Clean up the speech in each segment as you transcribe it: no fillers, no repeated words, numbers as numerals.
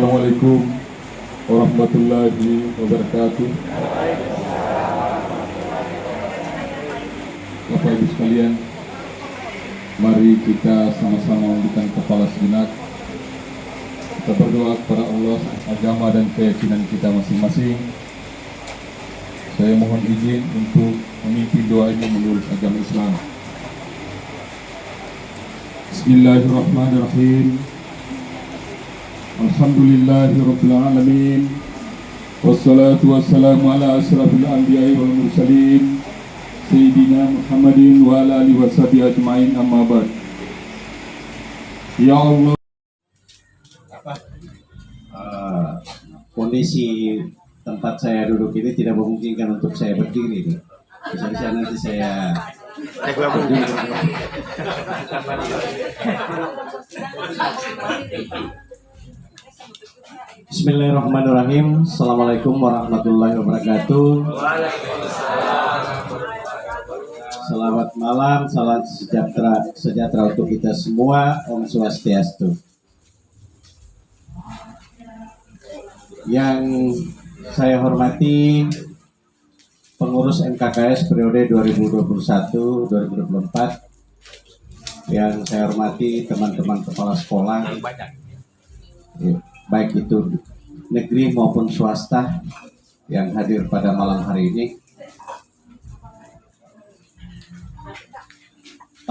Assalamualaikum warahmatullahi wabarakatuh. Bapak Ibu sekalian, mari kita sama-sama undurkan kepala sejenak. Kita berdoa kepada Allah, agama dan keyakinan kita masing-masing. Saya mohon izin untuk memimpin doa ini menurut agama Islam. Bismillahirrahmanirrahim. Alhamdulillahirabbil alamin. Wassalatu wassalamu ala asrafil anbiya'i wal mursalin Sayyidina Muhammadin wa ala alihi washabihi ajma'in, amma ba'd. Ya Allah, kondisi tempat saya duduk ini tidak memungkinkan untuk saya berdiri nih. Bisa-bisa nanti saya Bismillahirrahmanirrahim. Assalamualaikum warahmatullahi wabarakatuh. Selamat malam, salam sejahtera untuk kita semua. Om Swastiastu. Yang saya hormati pengurus MKKS periode 2021-2024, yang saya hormati teman-teman kepala sekolah, baik itu negeri maupun swasta yang hadir pada malam hari ini.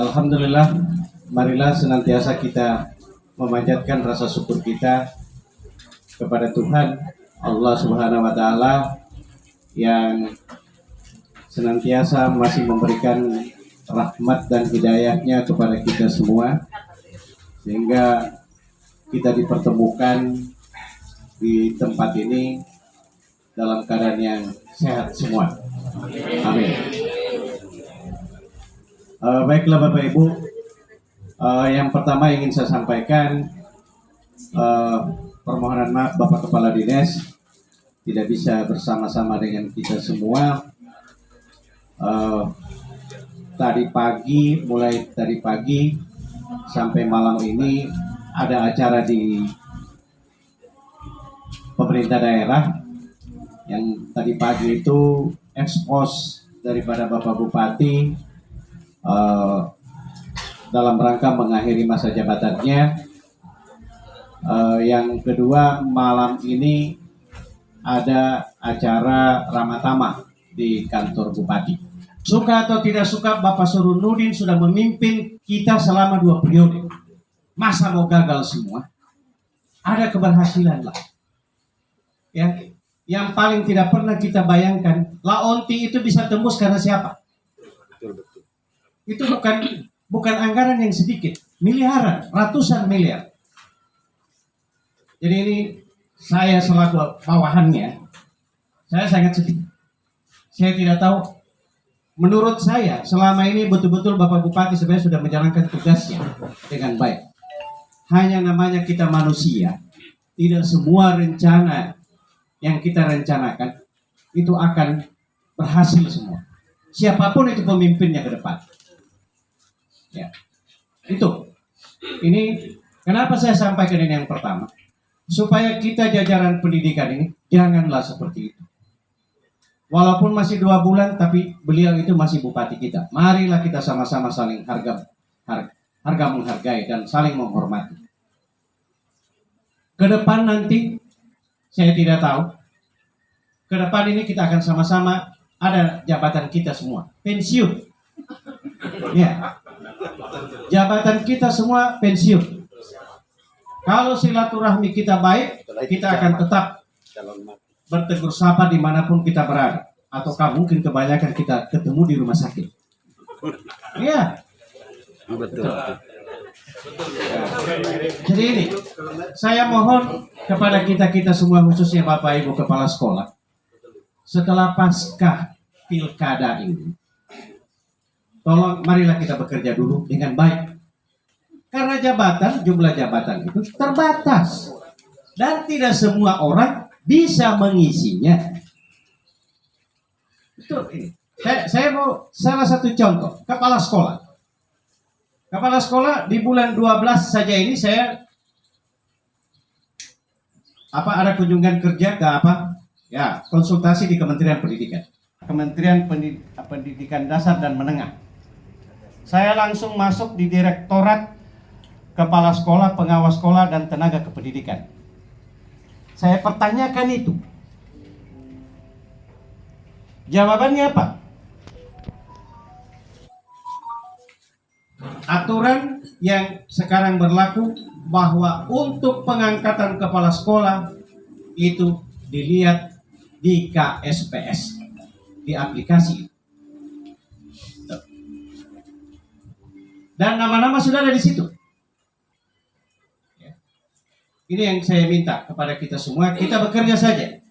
Alhamdulillah, marilah senantiasa kita memanjatkan rasa syukur kita kepada Tuhan Allah Subhanahu wa Ta'ala yang senantiasa masih memberikan rahmat dan hidayahnya kepada kita semua, sehingga kita dipertemukan di tempat ini dalam keadaan yang sehat semua. Amin. Baiklah Bapak Ibu, yang pertama ingin saya sampaikan permohonan maaf Bapak Kepala Dinas tidak bisa bersama-sama dengan kita semua. Mulai tadi pagi sampai malam ini ada acara di pemerintah daerah, yang tadi pagi itu ekspos daripada Bapak Bupati dalam rangka mengakhiri masa jabatannya. Yang kedua, malam ini ada acara Ramatama di kantor Bupati. Suka atau tidak suka, Bapak Surunudin sudah memimpin kita selama 2 periode. Masa mau gagal semua? Ada keberhasilan lah. Ya, yang paling tidak pernah kita bayangkan, Laonti itu bisa tembus karena siapa? Itu bukan anggaran yang sedikit, miliaran, ratusan miliar. Jadi ini saya selaku bawahannya, saya sangat sedih. Saya tidak tahu, menurut saya selama ini betul-betul Bapak Bupati sebenarnya sudah menjalankan tugasnya dengan baik. Hanya namanya kita manusia, tidak semua rencana yang kita rencanakan itu akan berhasil semua. Siapapun itu pemimpinnya ke depan. Ya, itu. Ini kenapa saya sampaikan ini yang pertama, supaya kita jajaran pendidikan ini janganlah seperti itu. Walaupun masih 2 bulan, tapi beliau itu masih bupati kita. Marilah kita sama-sama saling harga menghargai dan saling menghormati. Ke depan nanti saya tidak tahu. Ke depan ini kita akan sama-sama ada jabatan kita semua pensiun. Ya. Jabatan kita semua pensiun. Kalau silaturahmi kita baik, kita akan tetap bertegur sapa dimanapun kita berada. Ataukah mungkin kebanyakan kita ketemu di rumah sakit. Iya. Betul. Jadi ini, saya mohon kepada kita semua, khususnya Bapak Ibu Kepala Sekolah, setelah pasca pilkada ini, tolong marilah kita bekerja dulu dengan baik. Karena jumlah jabatan itu terbatas. Dan tidak semua orang bisa mengisinya. Betul ini. Saya mau salah satu contoh, kepala sekolah. Kepala sekolah di bulan 12 saja ini saya ada kunjungan kerja ke apa? Ya, konsultasi di Kementerian Pendidikan. Kementerian Pendidikan Dasar dan Menengah. Saya langsung masuk di Direktorat Kepala Sekolah, Pengawas Sekolah, dan Tenaga Kependidikan. Saya pertanyakan itu. Jawabannya apa? Aturan yang sekarang berlaku bahwa untuk pengangkatan kepala sekolah itu dilihat di KSPS, di aplikasi. Dan nama-nama sudah ada di situ. Ini yang saya minta kepada kita semua, kita bekerja saja.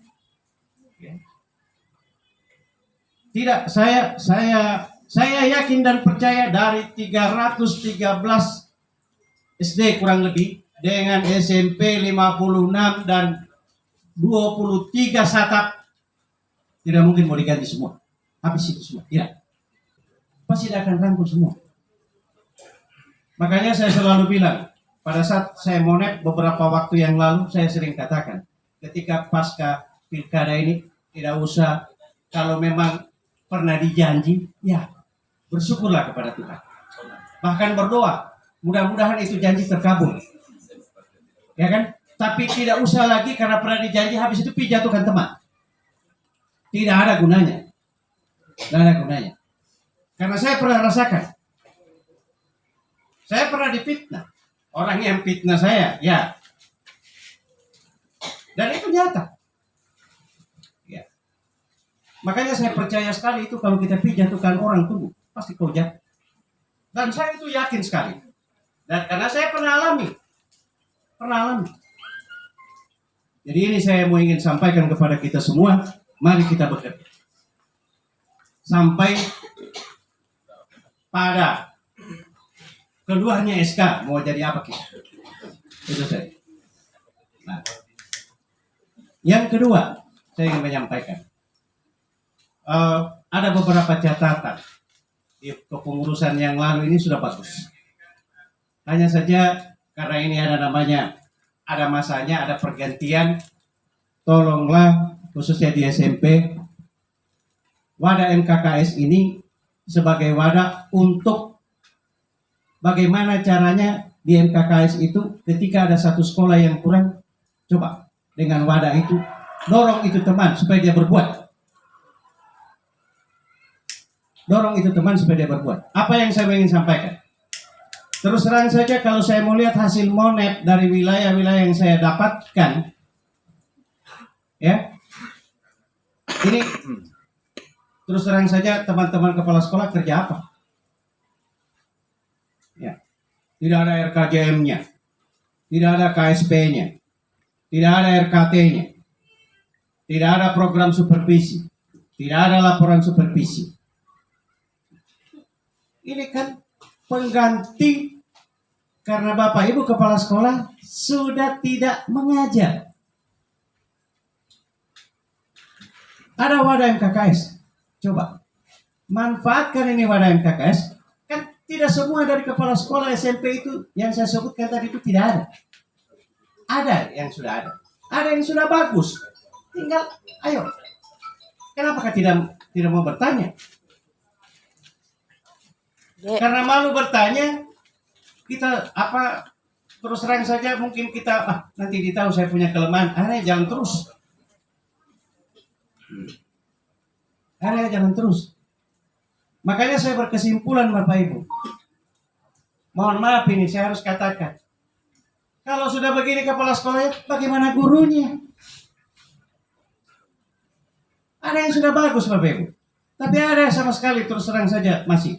Tidak, saya yakin dan percaya dari 313 SD kurang lebih dengan SMP 56 dan 23 satap tidak mungkin mau diganti semua. Habis itu semua, tidak. Pasti akan rangkul semua. Makanya saya selalu bilang, pada saat saya monet beberapa waktu yang lalu, saya sering katakan, ketika pasca pilkada ini, tidak usah, kalau memang pernah dijanji, ya bersyukurlah kepada Tuhan. Bahkan berdoa, mudah-mudahan itu janji terkabul. Ya kan? Tapi tidak usah lagi karena pernah dijanji, habis itu jatuhkan teman. Tidak ada gunanya. Tidak ada gunanya. Karena saya pernah rasakan. Saya pernah difitnah. Orang yang fitnah saya, ya. Dan itu nyata. Ya. Makanya saya percaya sekali itu kalau kita jatuhkan orang tunggu, pasti kau jatuh. Dan saya itu yakin sekali. Dan karena saya pernah alami. Jadi ini saya mau ingin sampaikan kepada kita semua, mari kita bekerja. Sampai pada keluarnya SK mau jadi apa kita? Itu saya. Nah, yang kedua saya ingin menyampaikan ada beberapa catatan di kepengurusan yang lalu ini sudah bagus. Hanya saja karena ini ada masanya, ada pergantian. Tolonglah khususnya di SMP wadah MKKS ini sebagai wadah untuk bagaimana caranya di MKKS itu ketika ada satu sekolah yang kurang, coba dengan wadah itu dorong itu teman supaya dia berbuat. Apa yang saya ingin sampaikan? Terus terang saja kalau saya mau lihat hasil monet dari wilayah-wilayah yang saya dapatkan, ya, ini terus terang saja teman-teman kepala sekolah kerja apa? Ya, tidak ada RKJM-nya, tidak ada KSP-nya, tidak ada RKT-nya, tidak ada program supervisi, tidak ada laporan supervisi. Ini kan pengganti karena Bapak Ibu kepala sekolah sudah tidak mengajar. Ada wadah MKKS. Coba manfaatkan ini wadah MKKS. Kan tidak semua dari kepala sekolah SMP itu yang saya sebutkan tadi itu tidak ada. Ada yang sudah ada. Ada yang sudah bagus. Tinggal ayo. Kenapa tidak mau bertanya? Karena malu bertanya, kita terus terang saja mungkin kita nanti ditahu saya punya kelemahan. Jangan terus. Jangan terus. Makanya saya berkesimpulan Bapak Ibu. Mohon maaf ini saya harus katakan. Kalau sudah begini kepala sekolahnya, bagaimana gurunya? Ada yang sudah bagus Bapak Ibu. Tapi ada sama sekali terus terang saja masih.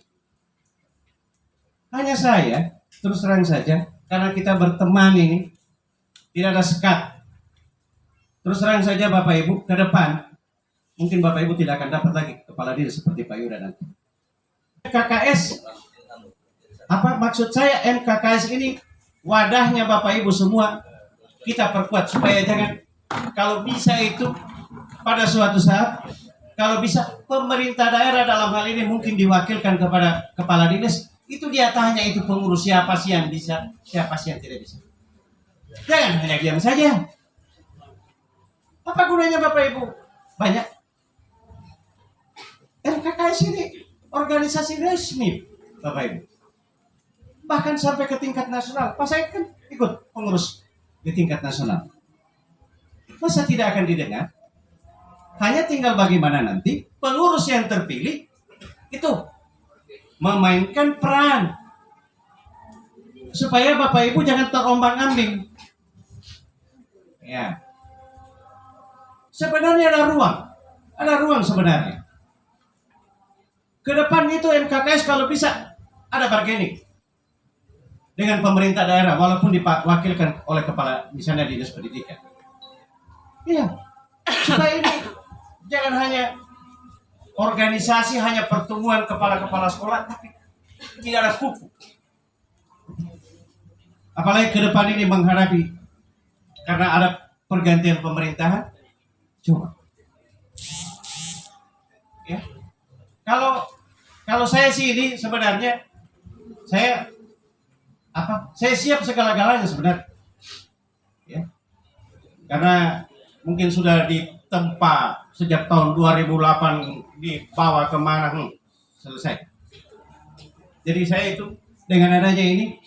Hanya saya, terus terang saja, karena kita berteman ini, tidak ada sekat. Terus terang saja Bapak Ibu, ke depan, mungkin Bapak Ibu tidak akan dapat lagi kepala diri seperti Pak Yuda nanti. MKKS, maksud saya MKKS ini, wadahnya Bapak Ibu semua, kita perkuat supaya jangan, kalau bisa itu, pada suatu saat, kalau bisa pemerintah daerah dalam hal ini mungkin diwakilkan kepada kepala dinas, itu dia tanya itu pengurus siapa sih yang bisa, siapa sih yang tidak bisa. Jangan hanya diam saja. Apa gunanya Bapak Ibu? Banyak. MKKS ini organisasi resmi Bapak Ibu. Bahkan sampai ke tingkat nasional. Pas saya kan ikut pengurus di tingkat nasional. Masa tidak akan didengar? Hanya tinggal bagaimana nanti pengurus yang terpilih itu memainkan peran supaya Bapak Ibu jangan terombang-ambing. Ya. Sebenarnya ada ruang sebenarnya. Ke depan itu MKKS kalau bisa ada bargaining dengan pemerintah daerah walaupun diwakilkan oleh kepala misalnya dinas pendidikan. Iya. Supaya ini jangan hanya organisasi, hanya pertemuan kepala-kepala sekolah, tapi tidak ada kuku. Apalagi ke depan ini menghadapi karena ada pergantian pemerintahan. Coba. Ya. Kalau saya sih ini sebenarnya saya siap segala-galanya sebenarnya. Ya. Karena mungkin sudah ditempa sejak tahun 2008 dibawa kemana selesai. Jadi saya itu dengan adanya ini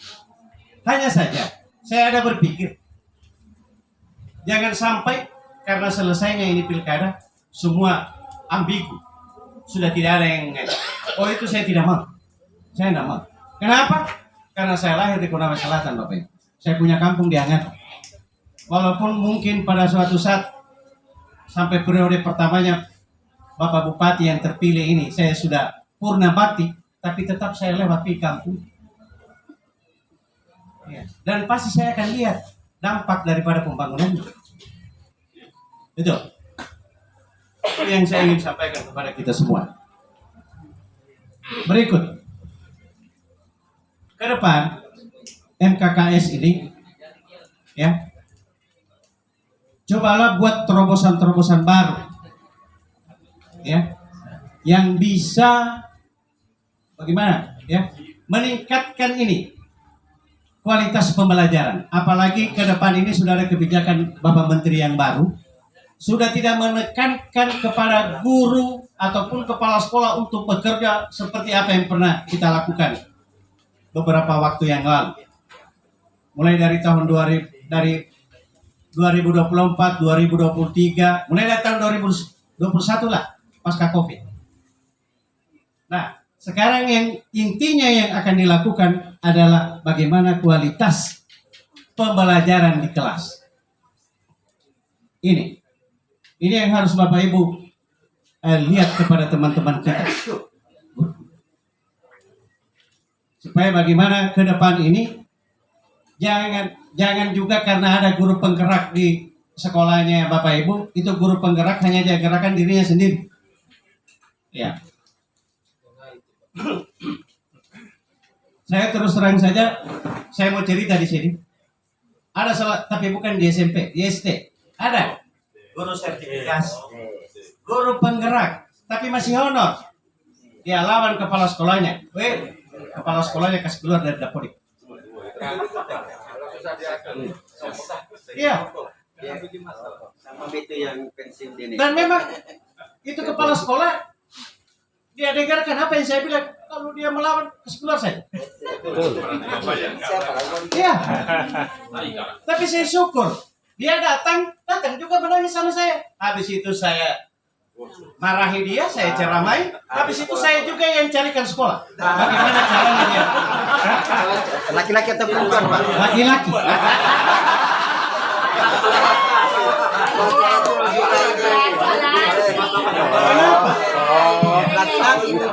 hanya saja saya ada berpikir jangan sampai karena selesainya ini pilkada semua ambigu, sudah tidak ada yang itu saya tidak mau, saya tidak mau. Kenapa? Karena saya lahir di Konawe Selatan Bapak Ibu. Saya punya kampung di Angat. Walaupun mungkin pada suatu saat sampai periode pertamanya Bapak Bupati yang terpilih ini saya sudah purna bakti, tapi tetap saya lewati kampung. Ya. Dan pasti saya akan lihat dampak daripada pembangunan itu yang saya ingin sampaikan kepada kita semua. Berikut ke depan MKKS ini ya, cobalah buat terobosan-terobosan baru ya, yang bisa bagaimana ya meningkatkan ini kualitas pembelajaran. Apalagi ke depan ini sudah ada kebijakan Bapak Menteri yang baru, sudah tidak menekankan kepada guru ataupun kepala sekolah untuk bekerja seperti apa yang pernah kita lakukan beberapa waktu yang lalu. Mulai dari tahun 2024, 2023, mulai dari tahun 2021 lah, pasca COVID. Nah, sekarang yang intinya yang akan dilakukan adalah bagaimana kualitas pembelajaran di kelas. Ini yang harus Bapak Ibu lihat kepada teman-teman kita. Supaya bagaimana ke depan ini jangan juga karena ada guru penggerak di sekolahnya Bapak Ibu, itu guru penggerak hanya dia gerakan dirinya sendiri. Ya. Saya terus terang saja, saya mau cerita di sini. Ada salah, tapi bukan di SMP, di SD. Ada guru sertifikasi, guru penggerak, tapi masih honor. Dia lawan kepala sekolahnya. Kepala sekolahnya kasih keluar dari dapodik. Iya. Sama itu yang pensiun ini. Dan memang itu kepala sekolah dia dengarkan apa yang saya bilang. Kalau dia melawan kasih keluar saja. Iya. Tapi saya syukur dia datang juga menangis sama saya. Habis itu saya marahi dia, saya ceramai. Habis itu saya juga yang carikan sekolah. Bagaimana caranya dia? Laki-laki atau perempuan, Pak? Laki-laki.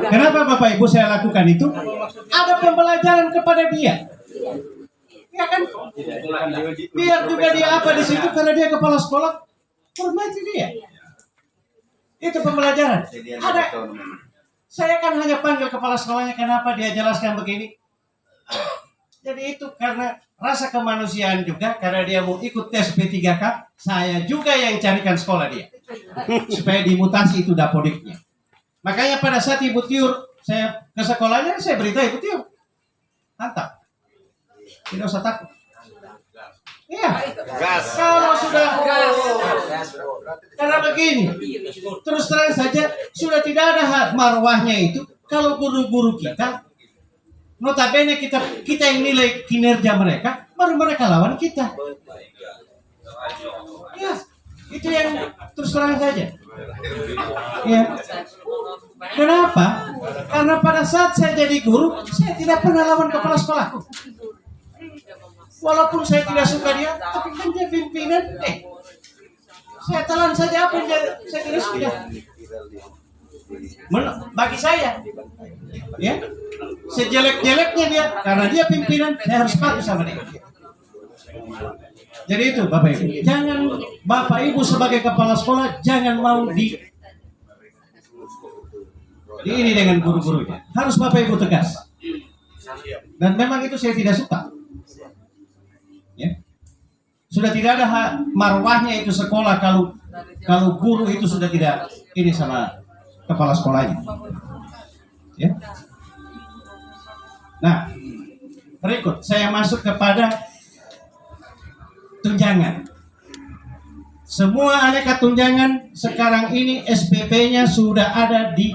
Kenapa Bapak Ibu saya lakukan itu? Ada pembelajaran kepada dia. Ya kan? Biar juga dia apa di situ karena dia kepala sekolah, hormati dia. Itu pembelajaran. Ada. Saya kan hanya panggil kepala sekolahnya, kenapa dia jelaskan begini. Jadi itu karena rasa kemanusiaan juga, karena dia mau ikut tes P3K, saya juga yang carikan sekolah dia. Supaya dimutasi itu dapodiknya. Makanya pada saat Ibu Tiur, saya ke sekolahnya, saya beritahu Ibu Tiur. Mantap. Tidak usah takut. Iya. Kalau sudah karena begini, terus terang saja sudah tidak ada hak marwahnya itu. Kalau guru-guru kita, notabene kita yang nilai kinerja mereka, baru mereka lawan kita. Ya, itu yang terus terang saja. Ya. Kenapa? Karena pada saat saya jadi guru, saya tidak pernah lawan kepala sekolahku. Walaupun saya tidak suka dia, tapi kan dia pimpinan. Saya telan saja apa yang saya tidak suka. Bagi saya, ya, sejelek-jeleknya dia, karena dia pimpinan, saya harus patuh sama dia. Jadi itu Bapak Ibu, jangan Bapak Ibu sebagai kepala sekolah jangan mau di ini dengan guru-gurunya. Harus Bapak Ibu tegas. Dan memang itu saya tidak suka. Ya. Sudah tidak ada hak marwahnya itu sekolah kalau guru itu sudah tidak ini sama kepala sekolahnya. Ya. Nah, berikut saya masuk kepada tunjangan. Semua aneka tunjangan sekarang ini SPP-nya sudah ada di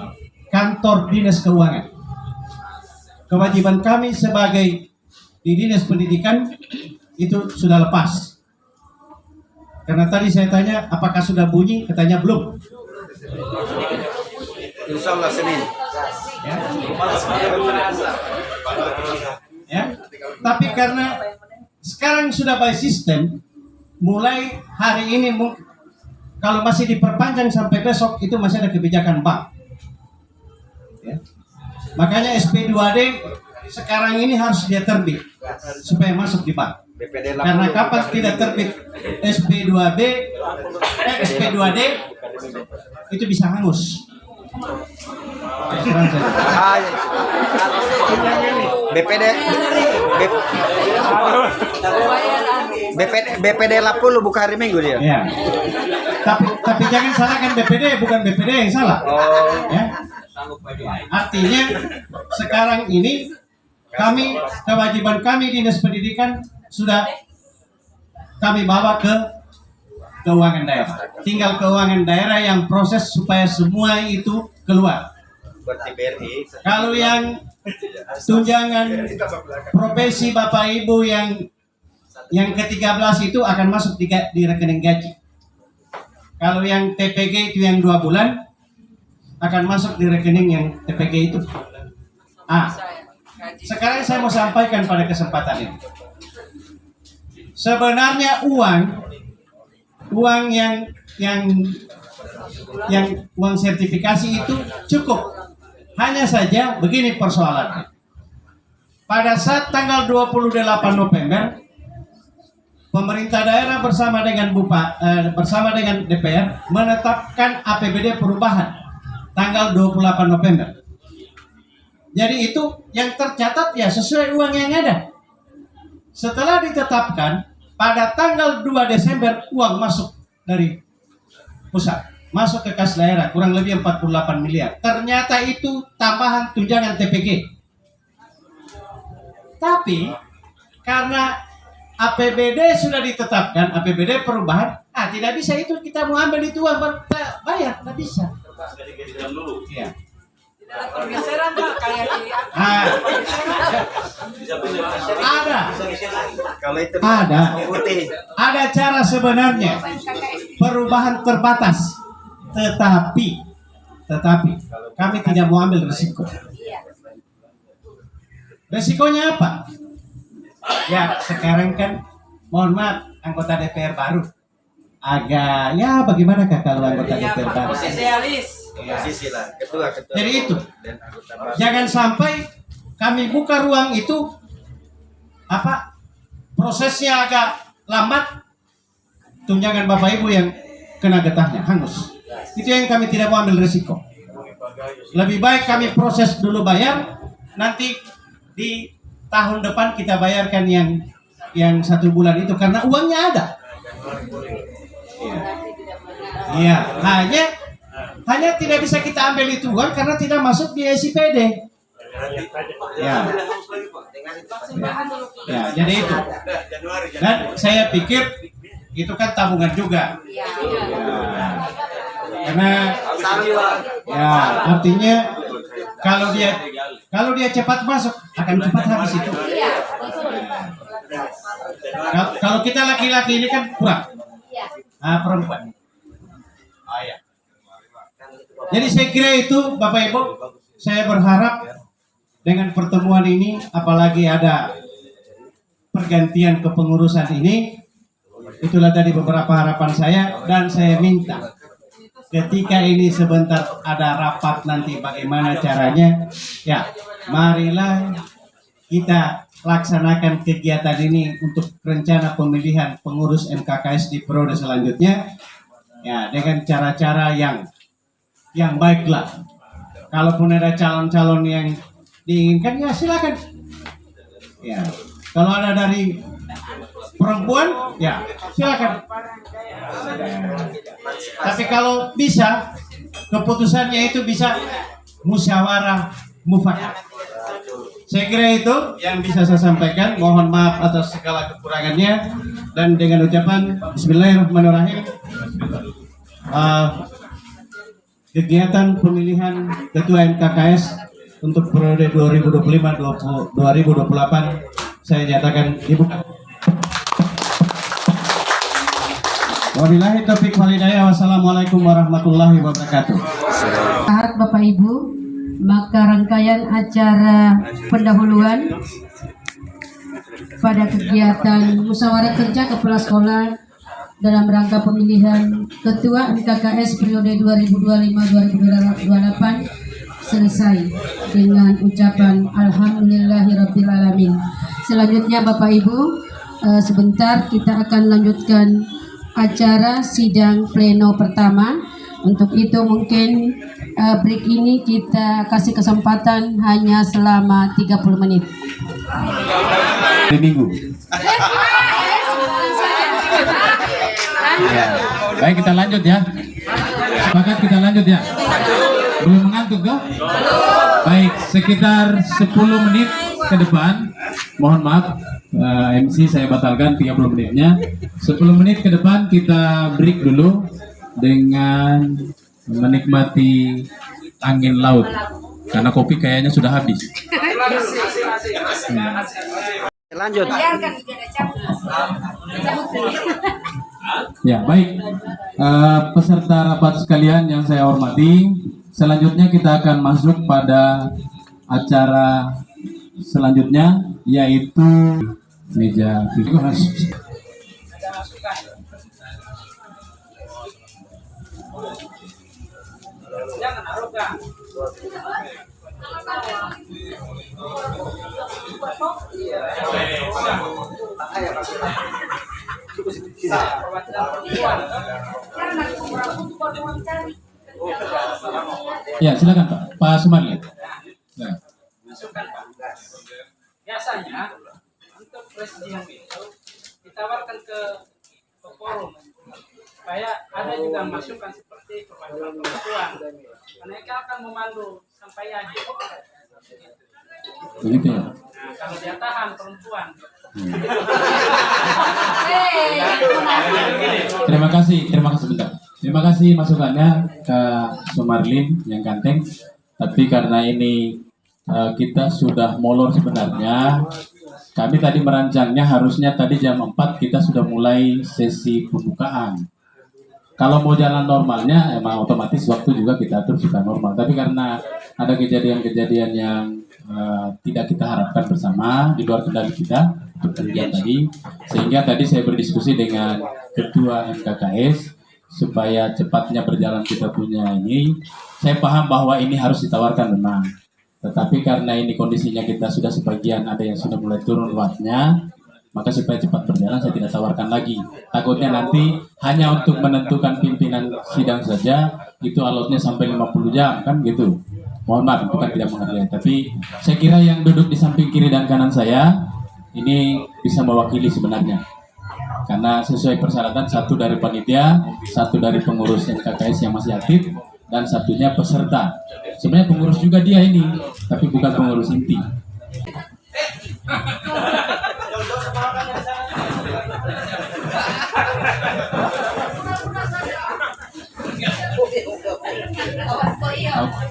kantor Dinas Keuangan. Kewajiban kami sebagai di Dinas Pendidikan itu sudah lepas. Karena tadi saya tanya apakah sudah bunyi, katanya belum. Insya Allah Senin. Ya. Ya. Tapi karena sekarang sudah by system, mulai hari ini kalau masih diperpanjang sampai besok itu masih ada kebijakan bank. Ya. Makanya SP2D sekarang ini harus dia terbit supaya masuk di bank. Karena kapan tidak terbit SP2D itu bisa hangus. BPD Lapu lu buka hari Minggu dia. Ya. Tapi jangan salahkan BPD, bukan BPD yang salah. Oh. Ya. Artinya sekarang ini kewajiban kami Dinas Pendidikan sudah kami bawa ke keuangan daerah. Tinggal keuangan daerah yang proses supaya semua itu keluar. Kalau yang tunjangan profesi Bapak Ibu yang ke-13 itu akan masuk di rekening gaji. Kalau yang TPG itu yang 2 bulan akan masuk di rekening yang TPG itu. Sekarang saya mau sampaikan pada kesempatan ini. Sebenarnya uang yang uang sertifikasi itu cukup. Hanya saja begini persoalannya. Pada saat tanggal 28 November pemerintah daerah bersama dengan bersama dengan DPR menetapkan APBD perubahan tanggal 28 November. Jadi itu yang tercatat ya sesuai uang yang ada. Setelah ditetapkan pada tanggal 2 Desember uang masuk dari pusat, masuk ke kas daerah kurang lebih 48 miliar. Ternyata itu tambahan tunjangan TPG. Tapi karena APBD sudah ditetapkan, APBD perubahan, tidak bisa itu kita mau ambil itu uang bayar, tidak bisa. Iya. Pergeseran Pak kayak di ada cara sebenarnya perubahan terbatas, tetapi kami tidak mau ambil risiko. Risikonya apa? Ya sekarang kan mohon maaf anggota DPR baru agak ya bagaimanakah kalau anggota DPR baru? Posisi lah, ketua. Jadi itu, jangan sampai kami buka ruang itu, prosesnya agak lambat, tunjangan Bapak Ibu yang kena getahnya, hangus. Itu yang kami tidak mau ambil risiko. Lebih baik kami proses dulu bayar, nanti di tahun depan kita bayarkan yang 1 bulan itu karena uangnya ada. Iya, hanya tidak bisa kita ambil itu uang karena tidak masuk di SIPD. Ya. Ya, jadi itu. Dan saya pikir itu kan tabungan juga. Ya. Karena ya artinya kalau dia cepat masuk akan cepat habis itu. Kalau kita laki-laki ini kan kurang. Perempuan. Ya. Jadi saya kira itu Bapak Ibu, saya berharap dengan pertemuan ini, apalagi ada pergantian kepengurusan ini, itulah tadi beberapa harapan saya, dan saya minta ketika ini sebentar ada rapat nanti bagaimana caranya, ya marilah kita laksanakan kegiatan ini untuk rencana pemilihan pengurus MKKS di periode selanjutnya, ya dengan cara-cara yang baiklah. Kalaupun ada calon-calon yang diinginkan, ya silakan. Ya, kalau ada dari perempuan, ya silakan. Tapi kalau bisa, keputusannya itu bisa musyawarah mufakat. Saya kira itu yang bisa saya sampaikan. Mohon maaf atas segala kekurangannya, dan dengan ucapan Bismillahirrahmanirrahim, kegiatan pemilihan Ketua MKKS untuk periode 2025-2028 saya nyatakan dibuka. Wabillahi taufiq wal hidayah. Wassalamualaikum warahmatullahi wabarakatuh. Saat Bapak Ibu, maka rangkaian acara pendahuluan pada kegiatan musyawarah kerja kepala sekolah dalam rangka pemilihan Ketua MKKS periode 2025-2028 selesai dengan ucapan Alhamdulillahirabbil alamin. Selanjutnya Bapak Ibu, sebentar kita akan lanjutkan acara sidang pleno pertama. Untuk itu mungkin break ini kita kasih kesempatan hanya selama 30 menit. Minggu. Ya. Baik, kita lanjut ya. Sepakat kita lanjut ya. Belum mengantuk kah? Baik, sekitar 10 menit ke depan. Mohon maaf, MC saya batalkan 30 menitnya. 10 menit ke depan kita break dulu dengan menikmati angin laut. Karena kopi kayaknya sudah habis. Lanjut. Ya, baik. Peserta rapat sekalian yang saya hormati, selanjutnya kita akan masuk pada acara selanjutnya, yaitu meja figurasi. Jangan arogan. Ya, silakan Pak Sumarli. Nah. Biasanya untuk presidium itu ditawarkan ke forum supaya ada juga masukan seperti perwakilan perempuan. Mereka akan memandu sampai akhir. Begitu ya. Nah, kalau dia tahan perempuan. Terima kasih bentar. Terima kasih masukannya Kak Sumarlin yang ganteng. Tapi karena ini kita sudah molor sebenarnya. Kami tadi merancangnya harusnya tadi jam 4 kita sudah mulai sesi pembukaan. Kalau mau jalan normalnya emang otomatis waktu juga kita atur sudah normal. Tapi karena ada kejadian-kejadian yang tidak kita harapkan bersama di luar kendali kita kemudian tadi, sehingga tadi saya berdiskusi dengan Ketua MKKS supaya cepatnya berjalan kita punya ini. Saya paham bahwa ini harus ditawarkan memang, tetapi karena ini kondisinya kita sudah sebagian ada yang sudah mulai turun wattnya, maka supaya cepat berjalan saya tidak tawarkan lagi. Takutnya nanti hanya untuk menentukan pimpinan sidang saja itu alotnya sampai 50 jam kan gitu. Mohon maaf, bukan tidak menghargai, tapi saya kira yang duduk di samping kiri dan kanan saya ini bisa mewakili sebenarnya. Karena sesuai persyaratan, satu dari panitia, satu dari pengurus MKKS yang masih aktif, dan satunya peserta. Sebenarnya pengurus juga dia ini, tapi bukan pengurus inti.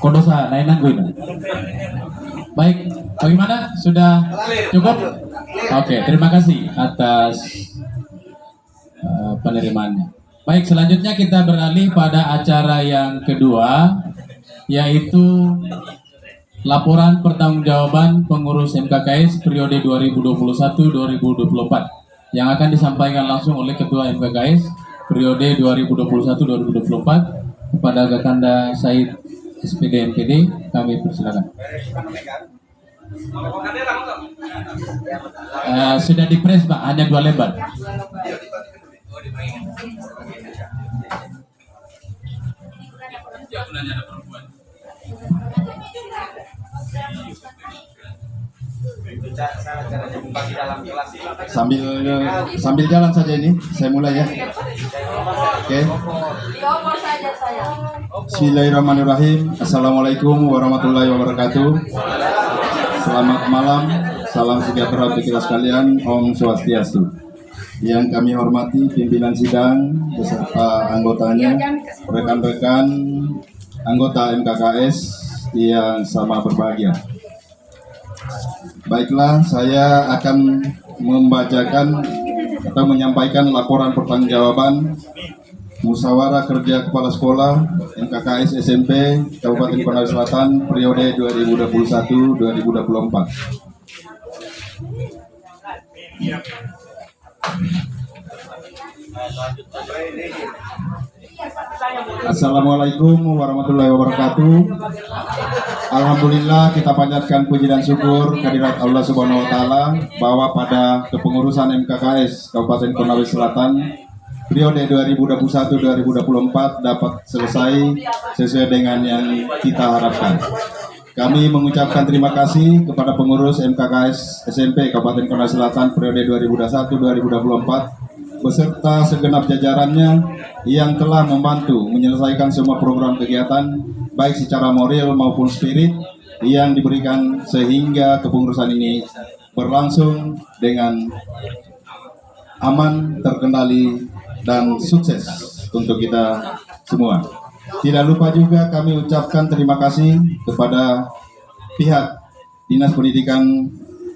Kodosa, lain nangguin. Baik, bagaimana? Sudah cukup? Oke, terima kasih atas penerimaannya. Baik, selanjutnya kita beralih pada acara yang kedua, yaitu laporan pertanggungjawaban pengurus MKKS periode 2021-2024 yang akan disampaikan langsung oleh Ketua MKKS periode 2021-2024 kepada Gakanda Said SPD MPD. Kami persilakan. Sudah dipres Pak, hanya 2 lembar. Sambil jalan saja ini, saya mulai ya. Oke. Bismillahirrahmanirrahim. Assalamualaikum warahmatullahi wabarakatuh. Selamat malam, salam sejahtera bagi kita sekalian. Om Swastiastu. Yang kami hormati pimpinan sidang beserta anggotanya, rekan-rekan anggota MKKS yang sama berbahagia. Baiklah, saya akan membacakan atau menyampaikan laporan pertanggungjawaban Musyawarah Kerja Kepala Sekolah MKKS SMP Kabupaten Konawe Selatan periode 2021-2024. Assalamualaikum warahmatullahi wabarakatuh. Alhamdulillah, kita panjatkan puji dan syukur kehadirat Allah Subhanahu wa taala bahwa pada kepengurusan MKKS Kabupaten Konawe Selatan periode 2021-2024 dapat selesai sesuai dengan yang kita harapkan. Kami mengucapkan terima kasih kepada pengurus MKKS SMP Kabupaten Konawe Selatan periode 2021-2024 beserta segenap jajarannya yang telah membantu menyelesaikan semua program kegiatan baik secara moral maupun spirit yang diberikan sehingga kepengurusan ini berlangsung dengan aman, terkendali, dan sukses untuk kita semua. Tidak lupa juga kami ucapkan terima kasih kepada pihak Dinas Pendidikan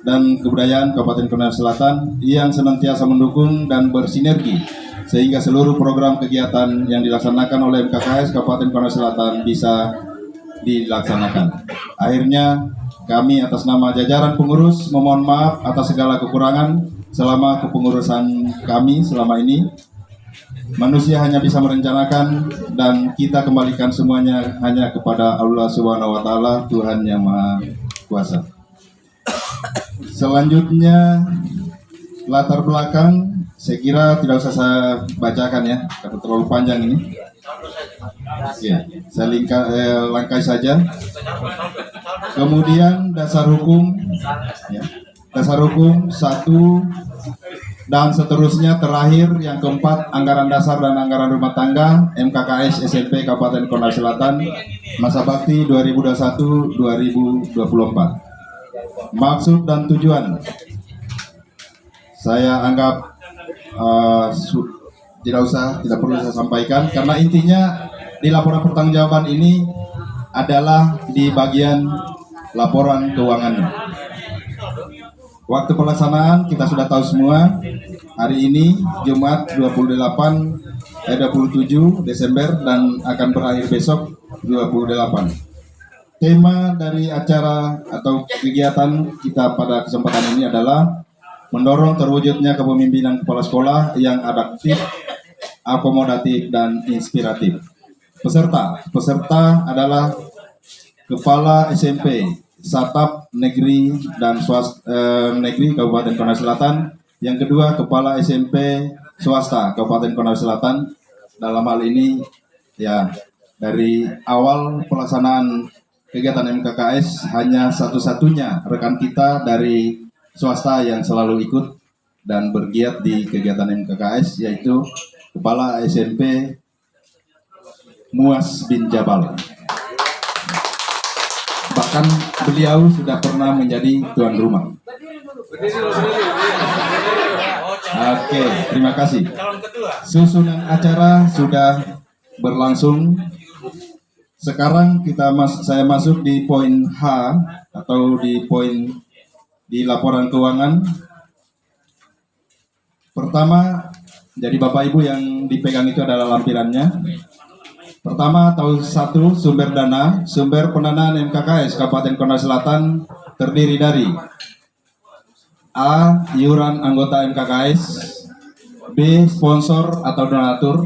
dan Kebudayaan Kabupaten Konawe Selatan yang senantiasa mendukung dan bersinergi sehingga seluruh program kegiatan yang dilaksanakan oleh MKKS Kabupaten Konawe Selatan bisa dilaksanakan. Akhirnya kami atas nama jajaran pengurus memohon maaf atas segala kekurangan selama kepengurusan kami selama ini. Manusia hanya bisa merencanakan dan kita kembalikan semuanya hanya kepada Allah Subhanahu wa taala, Tuhan yang Maha Kuasa. Selanjutnya latar belakang saya kira tidak usah saya bacakan ya, karena terlalu panjang ini. Ya, saya langkai saja. Kemudian dasar hukum, ya, dasar hukum 1 dan seterusnya. Terakhir yang keempat, anggaran dasar dan anggaran rumah tangga MKKS SMP Kabupaten Konawe Selatan masa bakti 2021-2024. Maksud dan tujuan saya anggap tidak perlu saya sampaikan karena intinya di laporan pertanggungjawaban ini adalah di bagian laporan keuangannya. Waktu pelaksanaan kita sudah tahu semua. Hari ini Jumat 27 Desember dan akan berakhir besok 28. Tema dari acara atau kegiatan kita pada kesempatan ini adalah mendorong terwujudnya kepemimpinan kepala sekolah yang adaptif, akomodatif, dan inspiratif. Peserta adalah Kepala SMP Satap Negeri dan Negeri Kabupaten Konawe Selatan. Yang kedua, Kepala SMP Swasta Kabupaten Konawe Selatan. Dalam hal ini ya dari awal pelaksanaan kegiatan MKKS hanya satu-satunya rekan kita dari swasta yang selalu ikut dan bergiat di kegiatan MKKS, yaitu Kepala SMP Muaz bin Jabal. Bahkan beliau sudah pernah menjadi tuan rumah. Oke, terima kasih. Susunan acara sudah berlangsung. Sekarang saya masuk di poin H atau di poin di laporan keuangan. Pertama, jadi Bapak Ibu yang dipegang itu adalah lampirannya. Pertama, tahun 1 sumber dana, sumber pendanaan MKKS Kabupaten Kota Selatan terdiri dari A. Iuran anggota MKKS, B. Sponsor atau donatur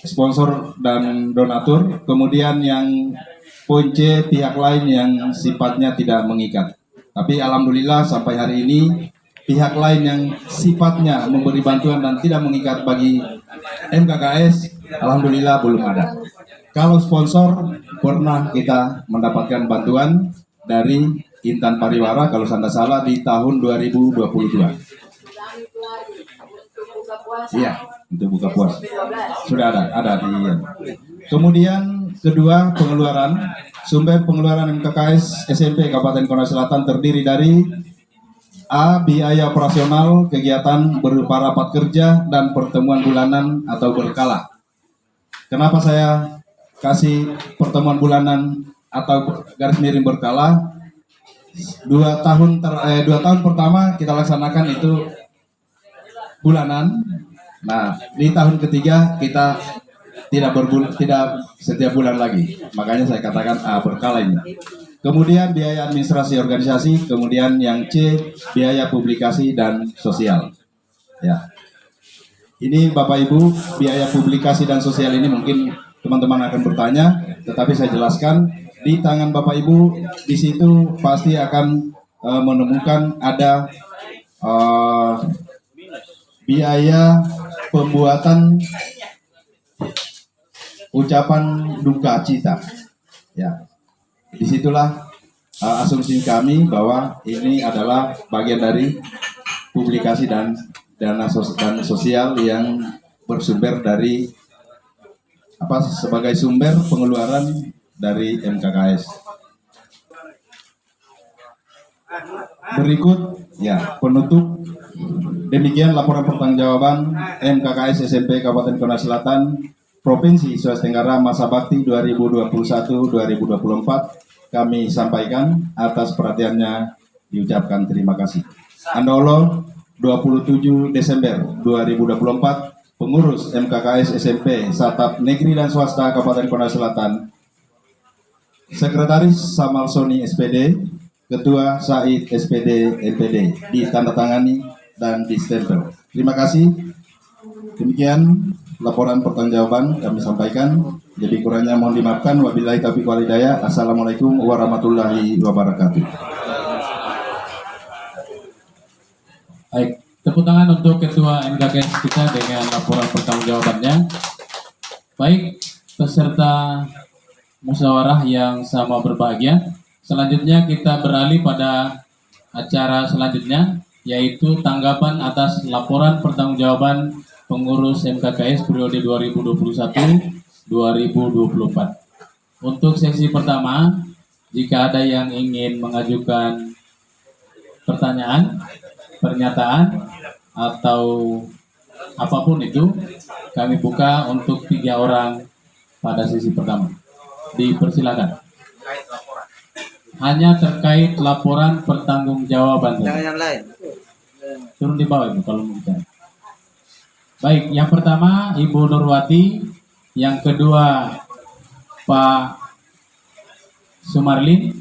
sponsor dan donatur. Kemudian yang poin C, pihak lain yang sifatnya tidak mengikat. Tapi alhamdulillah sampai hari ini pihak lain yang sifatnya memberi bantuan dan tidak mengikat bagi MKKS, alhamdulillah belum ada. Kalau sponsor, pernah kita mendapatkan bantuan dari Intan Pariwara kalau tidak salah di tahun 2022. Iya, untuk buka puasa. Sudah ada di. Kemudian kedua, pengeluaran. Sumber pengeluaran MKKS SMP Kabupaten Kota Selatan terdiri dari A. Biaya operasional kegiatan berupa rapat kerja dan pertemuan bulanan atau berkala. Kenapa saya kasih pertemuan bulanan atau garis miring berkala? 2 tahun pertama kita laksanakan itu bulanan. Nah, di tahun ketiga kita tidak setiap bulan lagi. Makanya saya katakan berkala ini. Kemudian biaya administrasi organisasi, kemudian yang C, biaya publikasi dan sosial. Ya. Ini Bapak Ibu, biaya publikasi dan sosial ini mungkin teman-teman akan bertanya, tetapi saya jelaskan di tangan Bapak Ibu di situ pasti akan menemukan ada biaya pembuatan ucapan duka cita. Ya. Disitulah asumsi kami bahwa ini adalah bagian dari publikasi dan dana sosial yang bersumber dari sebagai sumber pengeluaran dari MKKS. Berikut penutup. Demikian laporan pertanggungjawaban MKKS SMP Kabupaten Kota Selatan Provinsi Sulawesi Tenggara masa bakti 2021-2024 kami sampaikan. Atas perhatiannya diucapkan terima kasih. Andolo 27 Desember 2024, pengurus MKKS SMP Satap Negeri dan Swasta Kabupaten Kota Selatan, Sekretaris Samal Soni SPD, Ketua Said SPD MPD, ditandatangani dan distempel. Terima kasih. Demikian laporan pertanggungjawaban kami sampaikan. Jadi kurangnya mohon dimaafkan. Wabillahi taufiq wal hidayah. Assalamualaikum warahmatullahi wabarakatuh. Baik, tepuk tangan untuk Ketua MKKS kita dengan laporan pertanggungjawabannya. Baik, peserta musyawarah yang sama berbahagia. Selanjutnya kita beralih pada acara selanjutnya, yaitu tanggapan atas laporan pertanggungjawaban pengurus MKKS periode 2021-2024. Untuk sesi pertama, jika ada yang ingin mengajukan pertanyaan, pernyataan, atau apapun itu, kami buka untuk 3 orang pada sesi pertama. Dipersilakan. Hanya terkait laporan pertanggungjawaban. Jangan yang lain. Turun di bawah Ibu kalau mau bicara. Baik, yang pertama Ibu Nurwati, yang kedua Pak Sumarlin,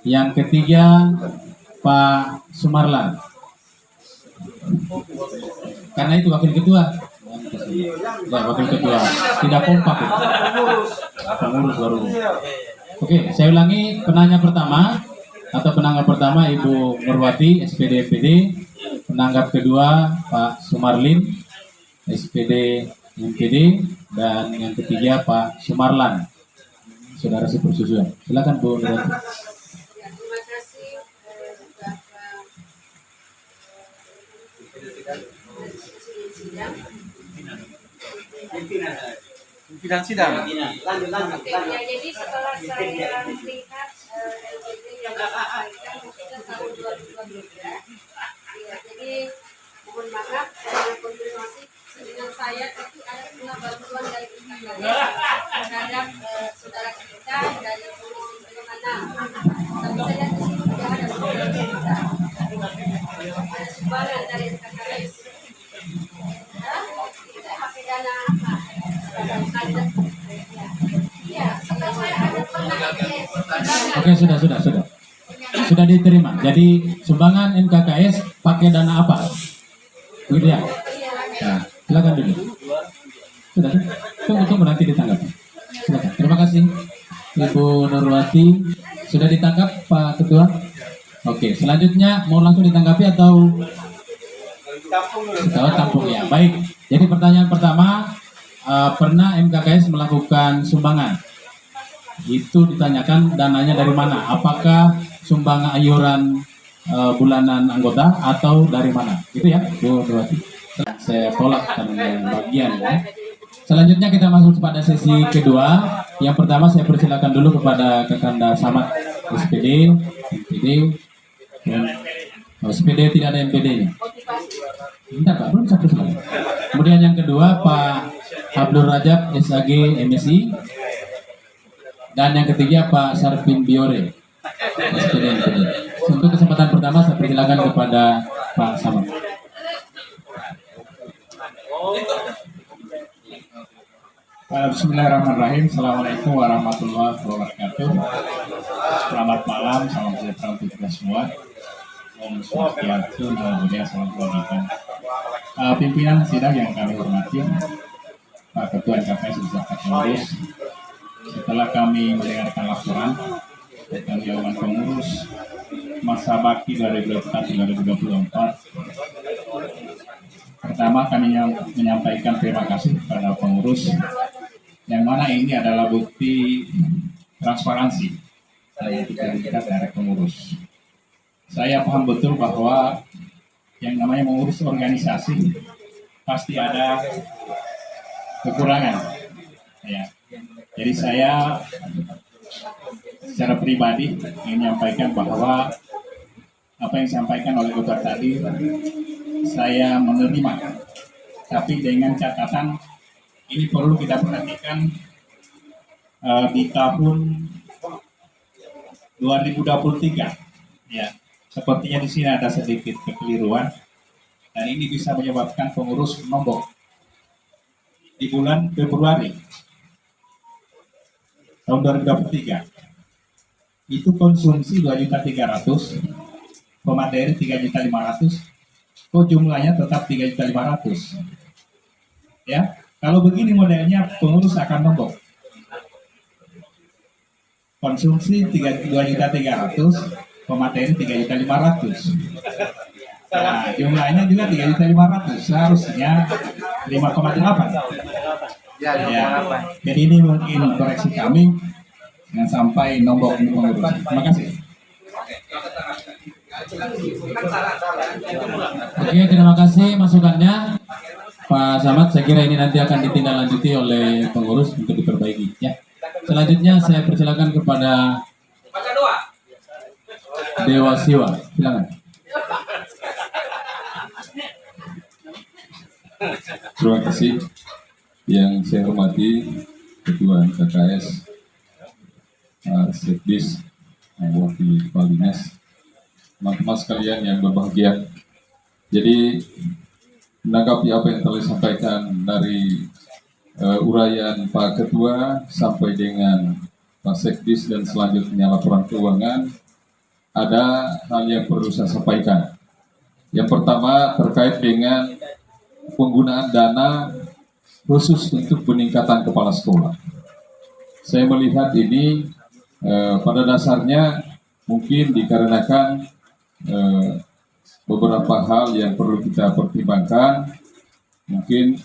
yang ketiga Pak Sumarlan. Karena itu wakil ketua. Ya, wakil ketua. Tidak kompak. Pengurus baru. Oke, saya ulangi, penanya pertama atau penanggap pertama Ibu Nurwati, SPD MPD, penanggap kedua Pak Sumarlin, SPD MPD, dan yang ketiga Pak Sumarlan, saudara sepersusuan. Silakan Bu Nurwati. Terima kasih Bapak sidang. pimpinan sidang. Oke, ya, jadi setelah saya melihat LPG yang disampaikan khususnya tahun 2023, ya, jadi mohon maaf saya konfirmasi dengan saya itu ada pernah bantuan dari IKKS terhadap saudara kita dari polisi bagaimana. Tapi saya di sini tidak ada sumbangan kita. Ada sumbangan dari IKKS. Kita pakai dana apa? Ya, setelah saya ada pernah Oke, sudah diterima. Jadi sumbangan NKKS pakai dana apa? Begitu ya? Nah, silakan dulu. Sudah, tunggu nanti ditanggapi. Silakan. Terima kasih, Ibu Nurwati. Sudah ditangkap, Pak Ketua? Oke, selanjutnya mau langsung ditanggapi atau tampung ya? Baik. Jadi pertanyaan pertama, pernah MKKS melakukan sumbangan? Itu ditanyakan dananya dari mana? Apakah sumbangan iuran bulanan anggota atau dari mana? Gitu ya, Bu Nurwati. Saya tolak karena bagian ya. Selanjutnya kita masuk pada sesi kedua. Yang pertama saya persilakan dulu kepada Kakanda Samad SPD, MPD, dan SPD tidak ada MPD-nya. Bentar Pak, belum satu selesai. Kemudian yang kedua Pak Abdul Rajab SAG MSI, dan yang ketiga Pak Sarpin Biore SPD MPD. Untuk kesempatan pertama saya persilakan kepada Pak Samad. Bismillahirrahmanirrahim. Assalamualaikum warahmatullahi wabarakatuh. Selamat malam, salam sejahtera untuk kita semua. Om Swastiastu, Namo Buddhaya, salam kebajikan. Pimpinan sidang yang kami hormati, Pak Ketua NKKS beserta pengurus. Setelah kami mendengarkan laporan tentang Dewan Pengurus masa bakti 2024, pertama kami menyampaikan terima kasih kepada pengurus, yang mana ini adalah bukti transparansi dari kita dari pengurus. Saya paham betul bahwa yang namanya mengurus organisasi pasti ada kekurangan. Ya. Jadi saya secara pribadi ingin menyampaikan bahwa apa yang disampaikan oleh Dokter tadi saya menerima, tapi dengan catatan ini perlu kita perhatikan di tahun 2023, ya. Sepertinya di sini ada sedikit kekeliruan, dan ini bisa menyebabkan pengurus nombok di bulan Februari tahun 2023. Itu konsumsi 2.300.000, pemateri 3.500.000, kok jumlahnya tetap 3.500.000. Ya, kalau begini modelnya pengurus akan nombok. Konsumsi 2.300.000, pemateri 3.500.000. Nah, jumlahnya juga 3.500.000, seharusnya 5,8. Ya. Jadi ini mungkin koreksi kami, jangan sampai nombok ini pengurus. Terima kasih. Oke, terima kasih masukannya Pak Samad. Saya kira ini nanti akan ditindaklanjuti oleh pengurus untuk diperbaiki ya. Selanjutnya saya persilakan kepada Dewa Siwa. Silakan. Terima kasih. Yang saya hormati Ketua NKKS, Sekdis, Wakil Kepala Dinas, teman-teman sekalian yang berbahagia. Jadi menanggapi apa yang telah disampaikan dari uraian Pak Ketua sampai dengan Pak Sekdis dan selanjutnya laporan keuangan, ada hal yang perlu saya sampaikan. Yang pertama terkait dengan penggunaan dana khusus untuk peningkatan kepala sekolah. Saya melihat ini pada dasarnya mungkin dikarenakan beberapa hal yang perlu kita pertimbangkan. Mungkin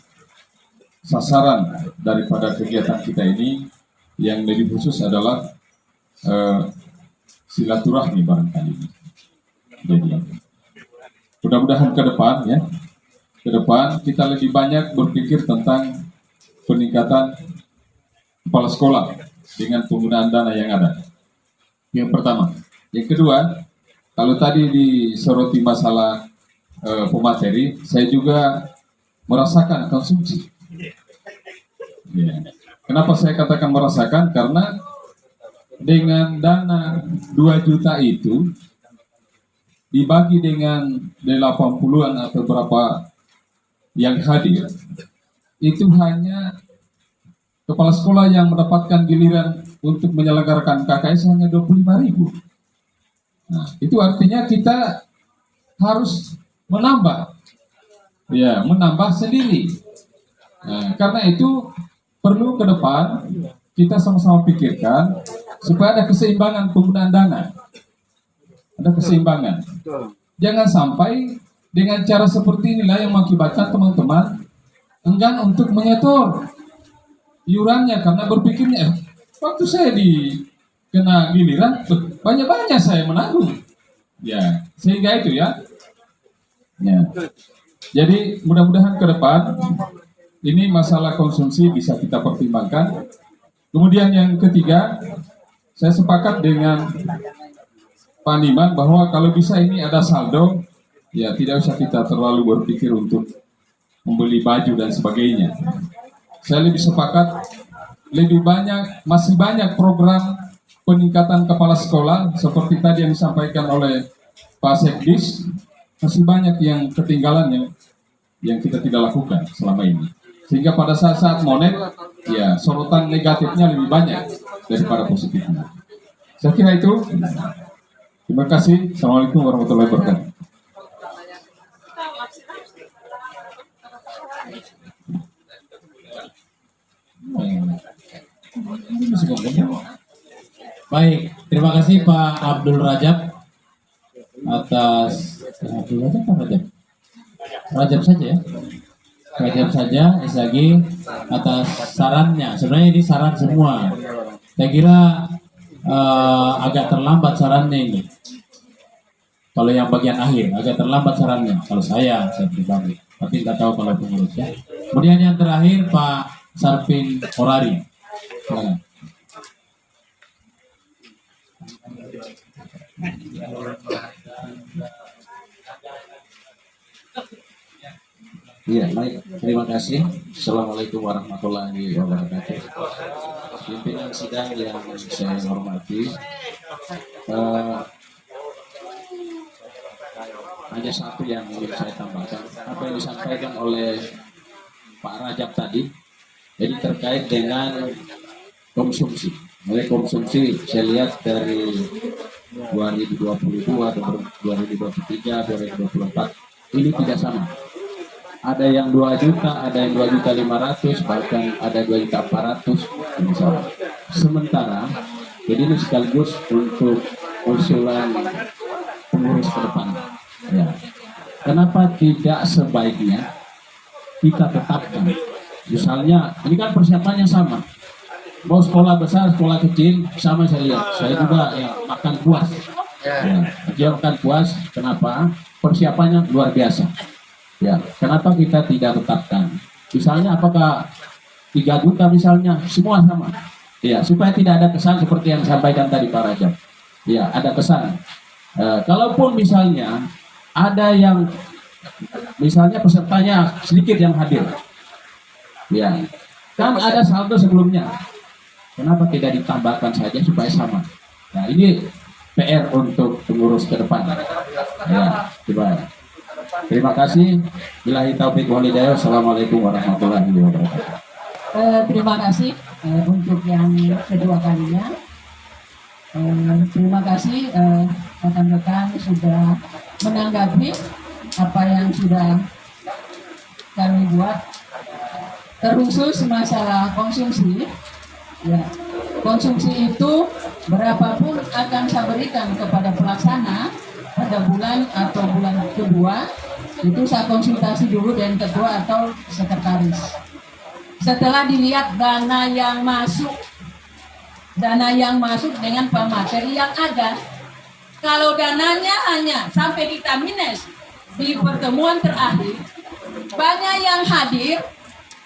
sasaran daripada kegiatan kita ini yang lebih khusus adalah silaturahmi barangkali. Jadi mudah-mudahan ke depan kita lebih banyak berpikir tentang peningkatan kepala sekolah dengan penggunaan dana yang ada. Yang pertama. Yang kedua, kalau tadi disoroti masalah pemateri, saya juga merasakan konsumsi. Ya. Kenapa saya katakan merasakan? Karena dengan dana 2 juta itu dibagi dengan 80-an atau berapa yang hadir, itu hanya kepala sekolah yang mendapatkan giliran untuk menyelenggarakan KKS hanya 25.000. Nah, itu artinya kita harus menambah sendiri. Nah, karena itu perlu ke depan kita sama-sama pikirkan supaya ada keseimbangan penggunaan dana. Ada keseimbangan. Jangan sampai dengan cara seperti inilah yang mengakibatkan teman-teman enggan untuk menyetor iurannya karena berpikirnya waktu saya kena giliran banyak-banyak saya menanggung. Ya, sehingga itu ya. Jadi mudah-mudahan ke depan ini masalah konsumsi bisa kita pertimbangkan. Kemudian yang ketiga, saya sepakat dengan Pak Niman bahwa kalau bisa ini ada saldo, ya tidak usah kita terlalu berpikir untuk membeli baju dan sebagainya. Saya lebih sepakat masih banyak program peningkatan kepala sekolah seperti tadi yang disampaikan oleh Pak Sekdis, masih banyak yang ketinggalan yang kita tidak lakukan selama ini. Sehingga pada saat-saat monet, ya sorotan negatifnya lebih banyak daripada positifnya. Saya kira itu. Terima kasih. Assalamualaikum warahmatullahi wabarakatuh. Baik, terima kasih Pak Abdul Rajab atas Rajab saja ya. Rajab saja SAG atas sarannya. Sebenarnya ini saran semua. Saya kira agak terlambat sarannya ini. Kalau yang bagian akhir agak terlambat sarannya. Kalau saya pribadi, tapi nggak tahu kalau pengurus ya. Kemudian yang terakhir Pak Sarpin Orari. Silakan. Iya, baik. Terima kasih. Assalamualaikum warahmatullahi wabarakatuh. Pimpinan sidang yang saya hormati, hanya satu yang ingin saya tambahkan. Apa yang disampaikan oleh Pak Rajab tadi, jadi terkait dengan konsumsi. Oleh konsumsi, saya lihat dari 2022, 2023, 2024, ini tidak sama. Ada yang 2 juta, ada yang 2.500.000, bahkan ada 2.400.000 misalnya. Sementara, jadi ini sekaligus untuk usulan pengurus ke depan. Ya. Kenapa tidak sebaiknya kita tetapkan? Misalnya, ini kan persiapannya sama. Mau sekolah besar, sekolah kecil, sama saya lihat. Saya juga makan puas. Ya, makan puas. Kenapa? Persiapannya luar biasa. Ya, kenapa kita tidak tetapkan? Misalnya apakah 3 juta misalnya, semua sama. Ya, supaya tidak ada kesan seperti yang disampaikan tadi Pak Rajab. Ya, ada kesan. Kalaupun misalnya ada yang misalnya pesertanya sedikit yang hadir. Ya, kan ada saldo sebelumnya. Kenapa tidak ditambahkan saja supaya sama? Nah, ini PR untuk pengurus ke depan. Ya, coba. Terima kasih. Billahi taufiq wal hidayah. Assalamualaikum warahmatullahi wabarakatuh. Terima kasih untuk yang kedua kalinya. Terima kasih rekan-rekan sudah menanggapi apa yang sudah kami buat, terkhusus masalah konsumsi. Ya, konsumsi itu berapapun akan saya berikan kepada pelaksana pada bulan atau bulan kedua, itu saya konsultasi dulu dengan ketua atau sekretaris. Setelah dilihat dana yang masuk dengan pemateri yang ada, kalau dananya hanya sampai kita minus di pertemuan terakhir, banyak yang hadir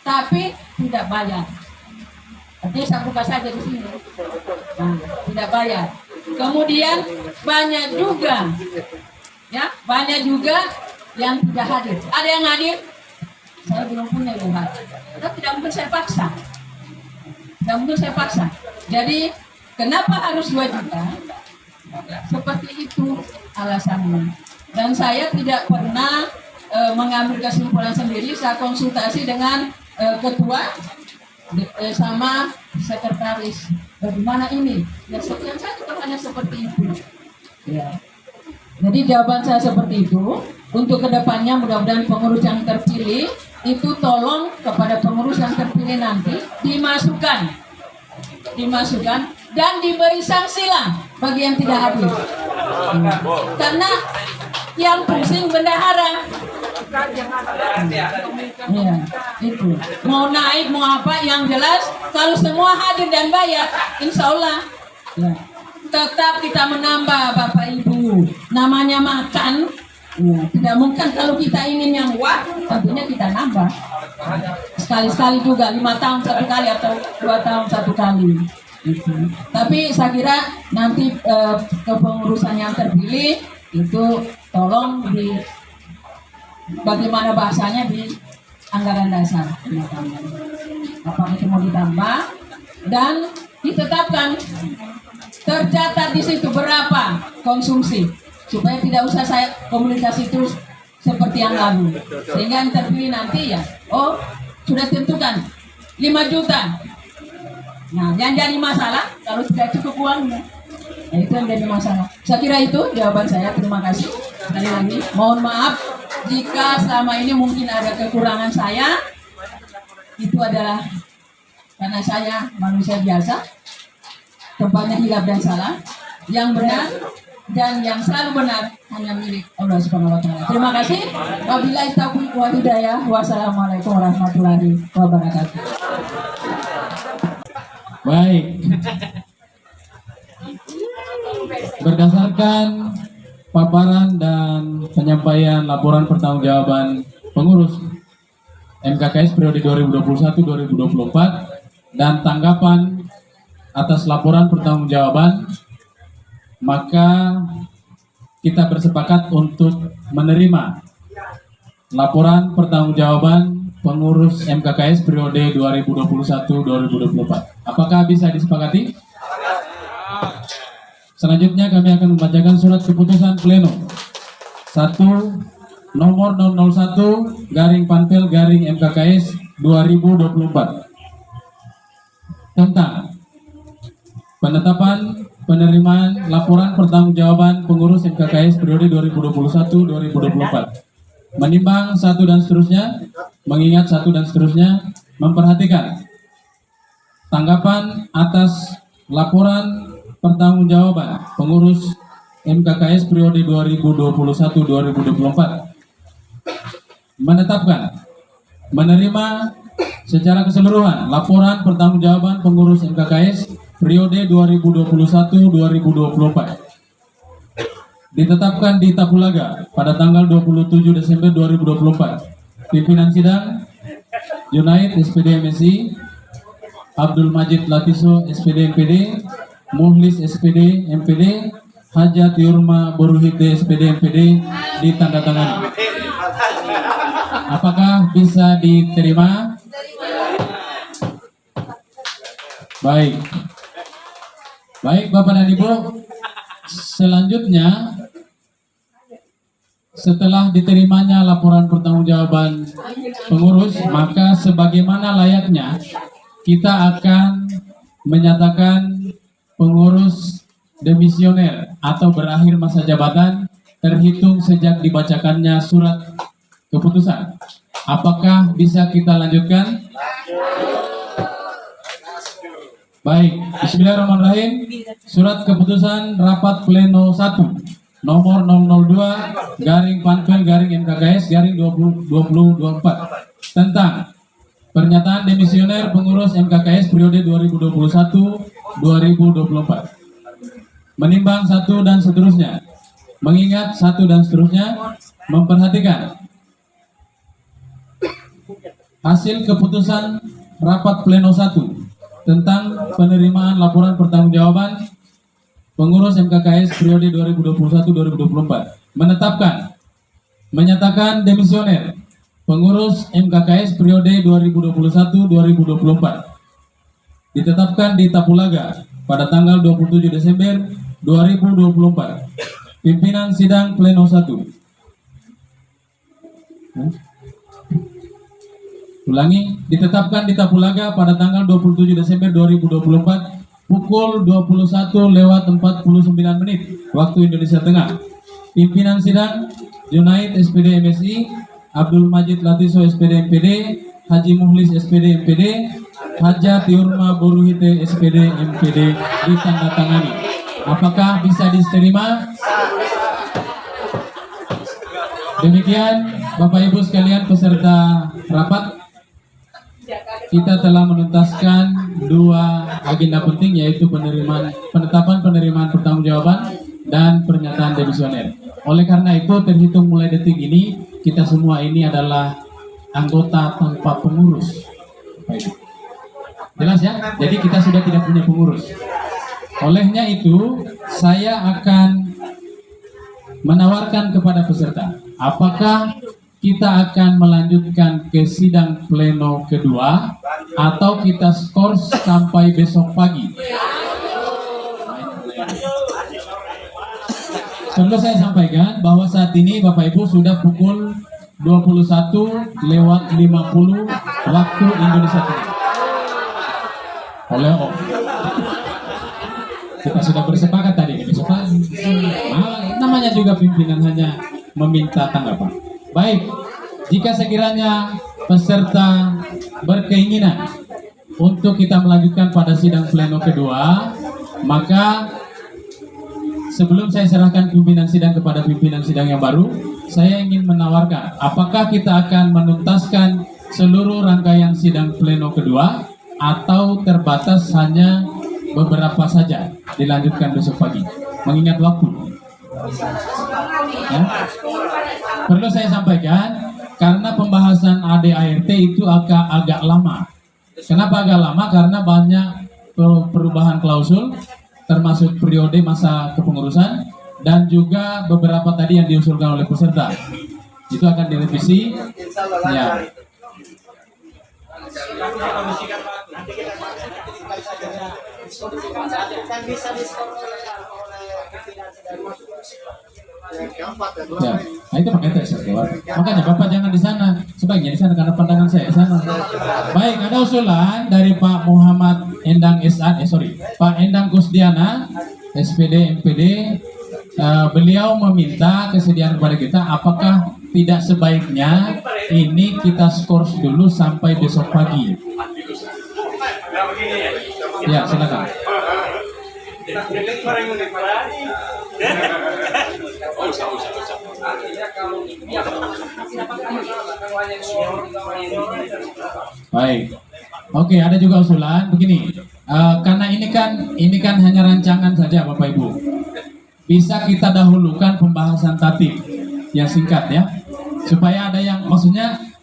tapi tidak bayar. Artinya saya buka saja di sini. Nah, tidak bayar. Kemudian banyak juga, ya, banyak juga yang tidak hadir. Ada yang hadir? Saya belum punya yang hadir. Tapi tidak mungkin saya paksa. Tidak mungkin saya paksa. Jadi kenapa harus 2 juta? Seperti itu alasannya. Dan saya tidak pernah mengambil kesimpulan sendiri. Saya konsultasi dengan ketua sama sekretaris. Bagaimana ini? Ya, yang saya juga hanya seperti itu. Ya. Jadi jawaban saya seperti itu. Untuk kedepannya mudah-mudahan pengurus yang terpilih itu tolong kepada pengurus yang terpilih nanti dimasukkan dan diberi sanksi lah bagi yang tidak hadir. Karena yang pusing bendahara. Ya, itu. Mau naik, mau apa, yang jelas kalau semua hadir dan bayar, insya Allah ya, tetap kita menambah Bapak Ibu. Namanya makan, ya, tidak mungkin kalau kita ingin yang wah, tentunya kita nambah. Sekali-sekali juga 5 tahun 1 kali atau 2 tahun 1 kali. Gitu. Tapi saya kira nanti kepengurusan yang terpilih itu tolong di bagaimana bahasanya di anggaran dasar, apakah itu mau ditambah dan ditetapkan tercatat di situ berapa konsumsi supaya tidak usah saya komunikasi terus seperti yang lalu, sehingga yang terpilih nanti ya oh sudah tentukan 5 juta. Nah, yang jadi masalah kalau tidak cukup uangnya, nah, itu yang jadi masalah. Saya kira itu jawaban saya. Terima kasih. Sekali lagi, mohon maaf jika selama ini mungkin ada kekurangan saya. Itu adalah karena saya manusia biasa, tempatnya hilaf dan salah. Yang benar dan yang selalu benar hanya milik Allah Subhanahu wa Ta'ala. Terima kasih. Wabillahi taufiq wal hidayah. Wassalamualaikum warahmatullahi wabarakatuh. Baik. Berdasarkan paparan dan penyampaian laporan pertanggungjawaban pengurus MKKS periode 2021-2024 dan tanggapan atas laporan pertanggungjawaban, maka kita bersepakat untuk menerima laporan pertanggungjawaban pengurus MKKS periode 2021-2024. Apakah bisa disepakati? Selanjutnya kami akan membacakan surat keputusan pleno 1 nomor 001 garing Panpel garing MKKS 2024 tentang penetapan penerimaan laporan pertanggungjawaban pengurus MKKS periode 2021-2024. Menimbang satu dan seterusnya, mengingat satu dan seterusnya, memperhatikan tanggapan atas laporan pertanggungjawaban pengurus MKKS periode 2021-2024, menetapkan menerima secara keseluruhan laporan pertanggungjawaban pengurus MKKS periode 2021-2024 ditetapkan di Tapulaga pada tanggal 27 Desember 2024. Pimpinan sidang Junaid SPD MSI, Abdul Majid Latiso SPD MPD, Muhlis SPD MPD, Hajat Yurma Boruhide SPD MPD ditandatangani. Apakah bisa diterima? Baik. Baik Bapak dan Ibu, selanjutnya setelah diterimanya laporan pertanggungjawaban pengurus, maka sebagaimana layaknya kita akan menyatakan pengurus demisioner atau berakhir masa jabatan terhitung sejak dibacakannya surat keputusan. Apakah bisa kita lanjutkan? Baik, bismillahirrahmanirrahim. Surat keputusan rapat pleno 1 nomor 002 garing Panpel garing MKKS garing 2024 tentang pernyataan demisioner pengurus MKKS periode 2021-2024. Menimbang satu dan seterusnya, mengingat satu dan seterusnya, memperhatikan hasil keputusan rapat pleno 1 tentang penerimaan laporan pertanggungjawaban pengurus MKKS periode 2021-2024. Menyatakan demisioner pengurus MKKS periode 2021-2024 ditetapkan di Tapulaga pada tanggal 27 Desember 2024. Pimpinan sidang pleno 1. Ulangi, ditetapkan di Tapulaga pada tanggal 27 Desember 2024 pukul 21:49 waktu Indonesia Tengah. Pimpinan sidang Junaid SPD MSI, Abdul Majid Latiso SPD MPD, Haji Muhlis SPD MPD, Hajat Yurma Boruhite SPD MPD ditandatangani. Apakah bisa diterima? Demikian Bapak Ibu sekalian peserta rapat, kita telah menuntaskan 2 agenda penting, yaitu penetapan penerimaan pertanggungjawaban dan pernyataan demisioner. Oleh karena itu, terhitung mulai detik ini, kita semua ini adalah anggota tanpa pengurus. Jelas ya? Jadi kita sudah tidak punya pengurus. Olehnya itu, saya akan menawarkan kepada peserta, apakah kita akan melanjutkan ke sidang pleno kedua atau kita skor sampai besok pagi. Perlu saya sampaikan bahwa saat ini Bapak Ibu sudah pukul 21:50 waktu Indonesia Tengah. Kita sudah bersepakat tadi, namanya juga pimpinan hanya meminta tanggapan. Baik, jika sekiranya peserta berkeinginan untuk kita melanjutkan pada sidang pleno kedua, maka sebelum saya serahkan pimpinan sidang kepada pimpinan sidang yang baru, saya ingin menawarkan apakah kita akan menuntaskan seluruh rangkaian sidang pleno kedua atau terbatas hanya beberapa saja dilanjutkan besok pagi, mengingat waktu. Ya. Perlu saya sampaikan karena pembahasan ADART itu agak lama. Kenapa agak lama? Karena banyak perubahan klausul, termasuk periode masa kepengurusan dan juga beberapa tadi yang diusulkan oleh peserta. Itu akan direvisi. Ya. Ya, nah itu makanya saya jawab. Makanya Bapak jangan di sana, sebaiknya di sana karena pandangan saya di sana. Baik, ada usulan dari Pak Muhammad Endang Pak Endang Kusdiana, SPD MPD. Beliau meminta kesediaan kepada kita, apakah tidak sebaiknya ini kita skor dulu sampai besok pagi. Ya, silakan. Baik. Oke, ada juga usulan begini. Karena ini kan hanya rancangan saja Bapak Ibu. Bisa kita dahulukan pembahasan tatib yang singkat ya. Supaya ada yang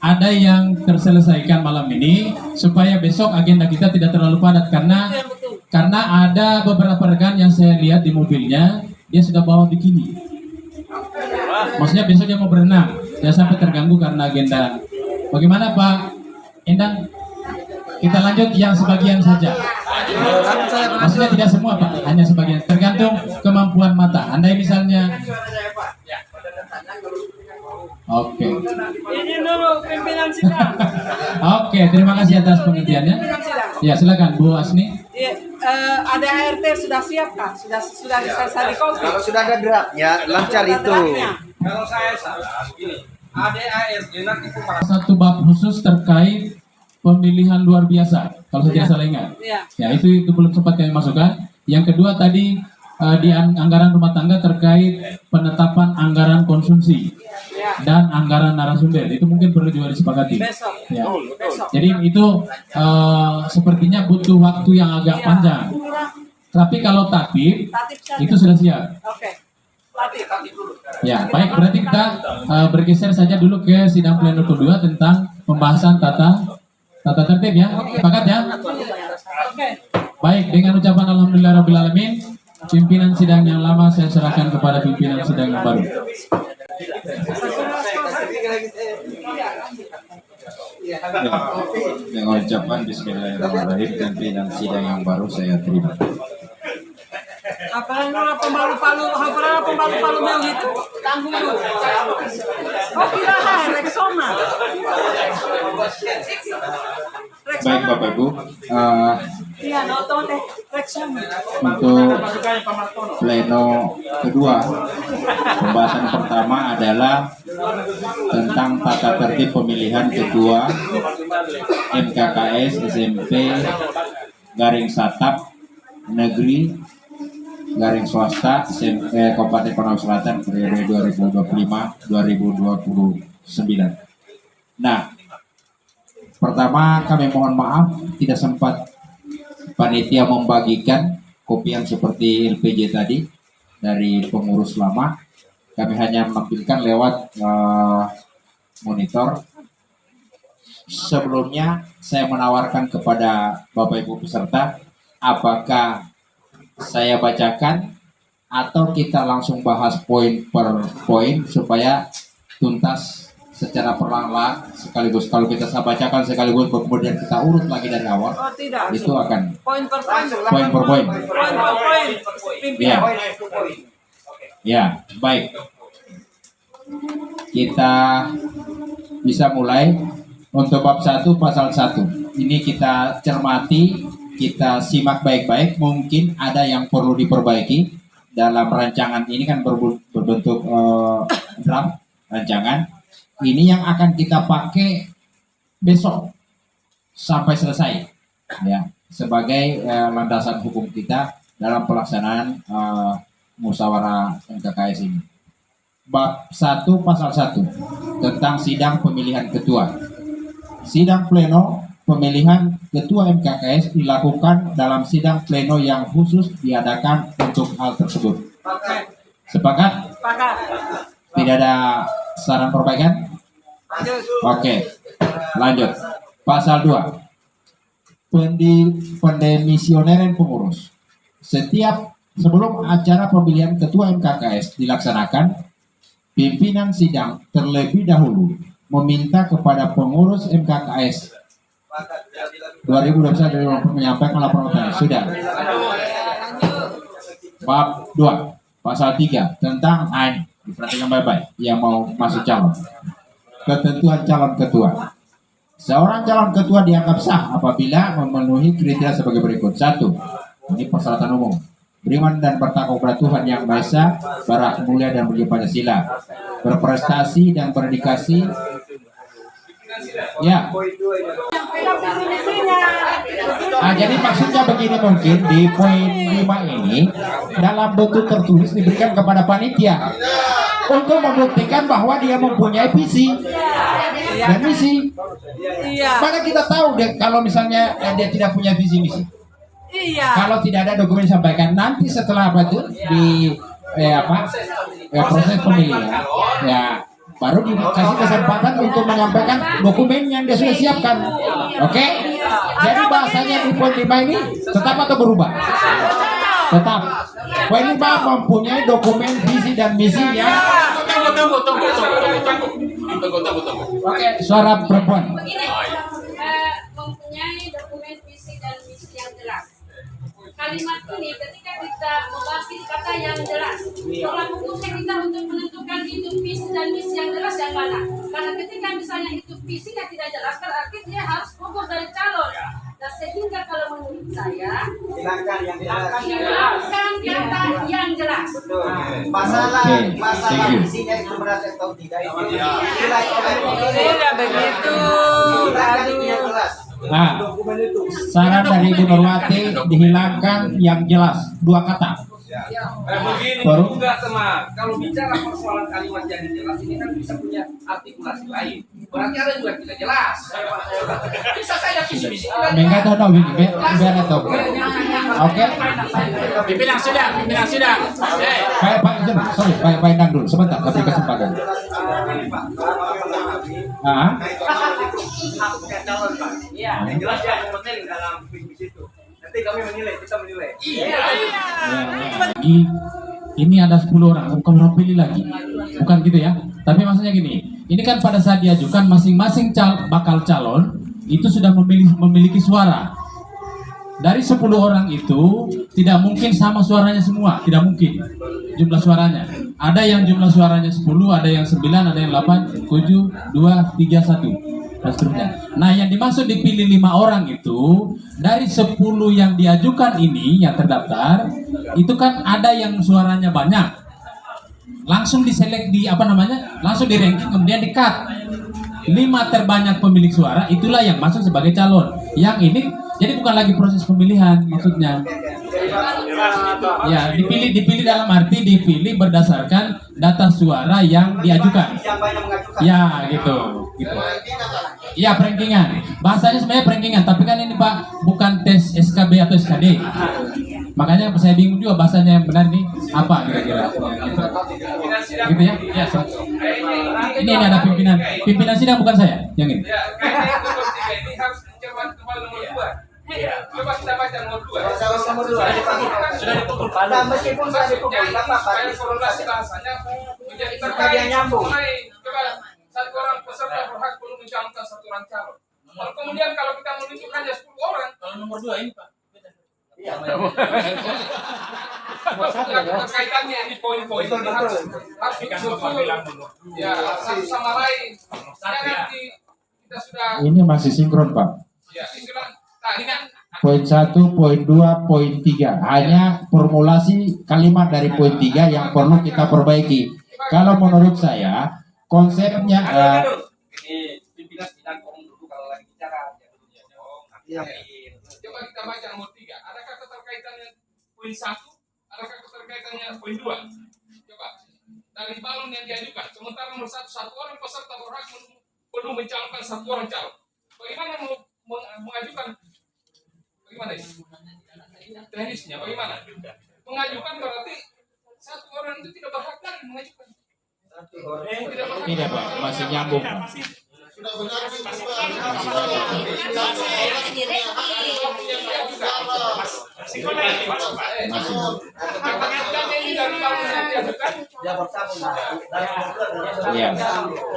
ada yang terselesaikan malam ini supaya besok agenda kita tidak terlalu padat karena ada beberapa rekan yang saya lihat di mobilnya dia sudah bawa bikini. Maksudnya besok dia mau berenang, jangan sampai terganggu karena agenda. Bagaimana Pak Endang? Kita lanjut yang sebagian saja. Maksudnya tidak semua Pak, hanya sebagian. Tergantung kemampuan mata. Andai misalnya. Oke. Ini dulu pimpinan sidang. Oke, terima kasih atas pengertiannya. Ya, silakan Bu Asni. ADART sudah siap Kak? Sudah selesai di copy? Kalau sudah ada draftnya, lancar itu. Kalau saya salah, gini, ADART nanti Satu bab khusus terkait pemilihan luar biasa. Kalau saya tidak salah ingat. Ya, itu belum sempat kami masukkan. Yang kedua tadi di anggaran rumah tangga terkait penetapan anggaran konsumsi dan anggaran narasumber, itu mungkin perlu juga disepakati. Ya. Jadi itu sepertinya butuh waktu yang agak panjang. Tapi kalau tatib itu sudah siap. Ya, baik, berarti kita bergeser saja dulu ke sidang pleno kedua tentang pembahasan tata tertib ya. Sepakat ya? Baik, dengan ucapan alhamdulillahirabbil alamin, pimpinan sidang yang lama saya serahkan kepada pimpinan sidang yang baru. Dengan ucapan Bismillahirrahmanirrahim, pimpinan sidang yang baru saya terima. Apalagi pembalu-palu yang itu tanggung dulu. Oh kira Rexona. Baik Bapak Ibu, Iya, nonton deh Rexona. untuk pleno kedua, pembahasan pertama adalah tentang tata tertib pemilihan ketua MKKS SMP garing Satap Negeri garing swasta Kabupaten Konawe Selatan periode 2025-2029. Nah, pertama kami mohon maaf tidak sempat panitia membagikan kopi yang seperti LPJ tadi dari pengurus lama. Kami hanya menampilkan lewat monitor. Sebelumnya saya menawarkan kepada Bapak Ibu peserta, apakah saya bacakan atau kita langsung bahas poin per poin supaya tuntas secara perlahan-lahan, sekaligus kalau kita bacakan sekaligus kemudian kita urut lagi dari awal. Oh tidak. Itu akan Poin per poin. poin per poin. Poin per poin. Ya. Ya, baik. Kita bisa mulai untuk bab 1 pasal 1. Ini kita cermati, kita simak baik-baik. Mungkin ada yang perlu diperbaiki dalam rancangan ini kan berbentuk draft rancangan. Ini yang akan kita pakai besok sampai selesai, ya, sebagai landasan hukum kita dalam pelaksanaan musyawarah MKKS ini. Bab 1 pasal 1 tentang sidang pemilihan ketua. Sidang pleno pemilihan ketua MKKS dilakukan dalam sidang pleno yang khusus diadakan untuk hal tersebut. Sepakat? Sepakat. Tidak ada saran perbaikan? Oke, lanjut. Pasal 2. Pendemisioneran pengurus. Sebelum acara pemilihan ketua MKKS dilaksanakan, pimpinan sidang terlebih dahulu meminta kepada pengurus MKKS 2021 menyampaikan laporan. Sudah. Bab 2 pasal 3 tentang diperhatikan baik-baik yang mau masuk calon. Ketentuan calon ketua. Seorang calon ketua dianggap sah apabila memenuhi kriteria sebagai berikut. 1. Ini persyaratan umum. Beriman dan bertakwa kepada Tuhan Yang Maha Esa, berakhlak mulia dan berdiri Pancasila, berprestasi dan berdedikasi. Ya. Jadi maksudnya begini, mungkin di poin 5 ini dalam bentuk tertulis diberikan kepada panitia untuk membuktikan bahwa dia mempunyai visi dan misi. Iya. Mana kita tahu deh kalau misalnya dia tidak punya visi misi. Iya. Kalau tidak ada dokumen disampaikan nanti setelah apa itu di proses pemilihan ya baru dikasih kesempatan untuk menyampaikan dokumen yang dia sudah siapkan. Oke? Jadi bahasanya di poin 5 ini tetap atau berubah? Tetap. Poin 5 mempunyai dokumen visi dan misi yang Oke, suara perempuan. Begini, mempunyai dokumen visi dan misi yang jelas. Kalimat ini ketika kita membahas kata yang jelas, tolak ukurnya kita untuk menentukan itu visi dan misi yang jelas yang mana. Karena ketika misalnya itu visinya tidak jelas, berarti dia harus gugur dari calon. Nah, sehingga kalau menurut saya, Hilangkan yang jelas. hilangkan kata yang jelas. Masalah thank you. isinya itu berat atau tidak itu nilai oleh Tidak begitu. Hilangkan itu yang jelas. Nah, saran dari Ibu Nurwati dihilangkan yang jelas 2 kata. Begini Baru? juga sama kalau bicara persoalan kalimat yang jelas ini kan bisa punya artikulasi lain. Berarti ada juga tidak jelas. Bisa saja visi-visi. Mengga tahu ini, biar tahu. Oke. Pimpinan sidang. Pak Endang dulu sebentar, kasih kesempatan. Haknya calon Pak. Iya, yang jelas ya yang penting dalam visi itu. Nanti Nanti kami menilai, kita menilai. Lagi ini ada 10 orang, bukan orang pilih lagi, bukan gitu ya. Tapi maksudnya gini, ini kan pada saat diajukan masing-masing bakal calon itu sudah memiliki suara. Dari 10 orang itu tidak mungkin sama suaranya semua, tidak mungkin jumlah suaranya. Ada yang jumlah suaranya 10, ada yang 9, ada yang 8, 7, 2, 3, 1 dan seterusnya. Nah, yang dimaksud dipilih 5 orang itu dari 10 yang diajukan ini yang terdaftar itu kan ada yang suaranya banyak. Langsung diselect langsung di ranking kemudian di-cut. 5 terbanyak pemilik suara itulah yang masuk sebagai calon. Yang ini jadi bukan lagi proses pemilihan maksudnya. Ya, dipilih dalam arti dipilih berdasarkan data suara yang diajukan. Ya, gitu. Ya, rankingan. Bahasanya sebenarnya rankingan, tapi kan ini Pak bukan tes SKB atau SKD. Makanya saya bingung juga bahasanya yang benar nih apa kira-kira. Gitu ya? Ya, ini ada pimpinan. Pimpinan sidang bukan saya, yang ini. Ya, kayaknya ini harus mencermati kepala nomor 2. Coba kita baca nomor 2. Nomor 2 sudah dipukul. Meskipun sudah dipukul, supaya formulasi bahasanya menjadi terkait. Coba satu orang peserta berhak perlu mencalonkan satu orang calon. Kalau kemudian kalau kita menunjuk hanya 10 orang, kalau nomor 2 ini Pak. Iya. Kaitannya di poin-poin ini harus betul. Ya, satu sama lain. Jangan kita sudah. Ini masih sinkron Pak. Ya, sinkron. Nah, ini kan Poin 1, poin 2, poin 3. Hanya formulasi kalimat dari poin 3 yang perlu kita perbaiki. Kalau menurut saya, konsepnya ini pimpinan sidang korum dulu kalau lagi bicara. Coba kita baca nomor 3. Adakah keterkaitannya poin 1? Adakah keterkaitannya poin 2? Coba. Dari balon yang diajukan. Sementara nomor 1, satu orang peserta berhak perlu mencalonkan satu orang calon. Bagaimana mengajukan? Bagaimana ini? Teknisnya bagaimana? Mengajukan berarti satu orang itu tidak berhak lagi mengajukan. tidak Pak, masih nyambung Pak. Sudah benar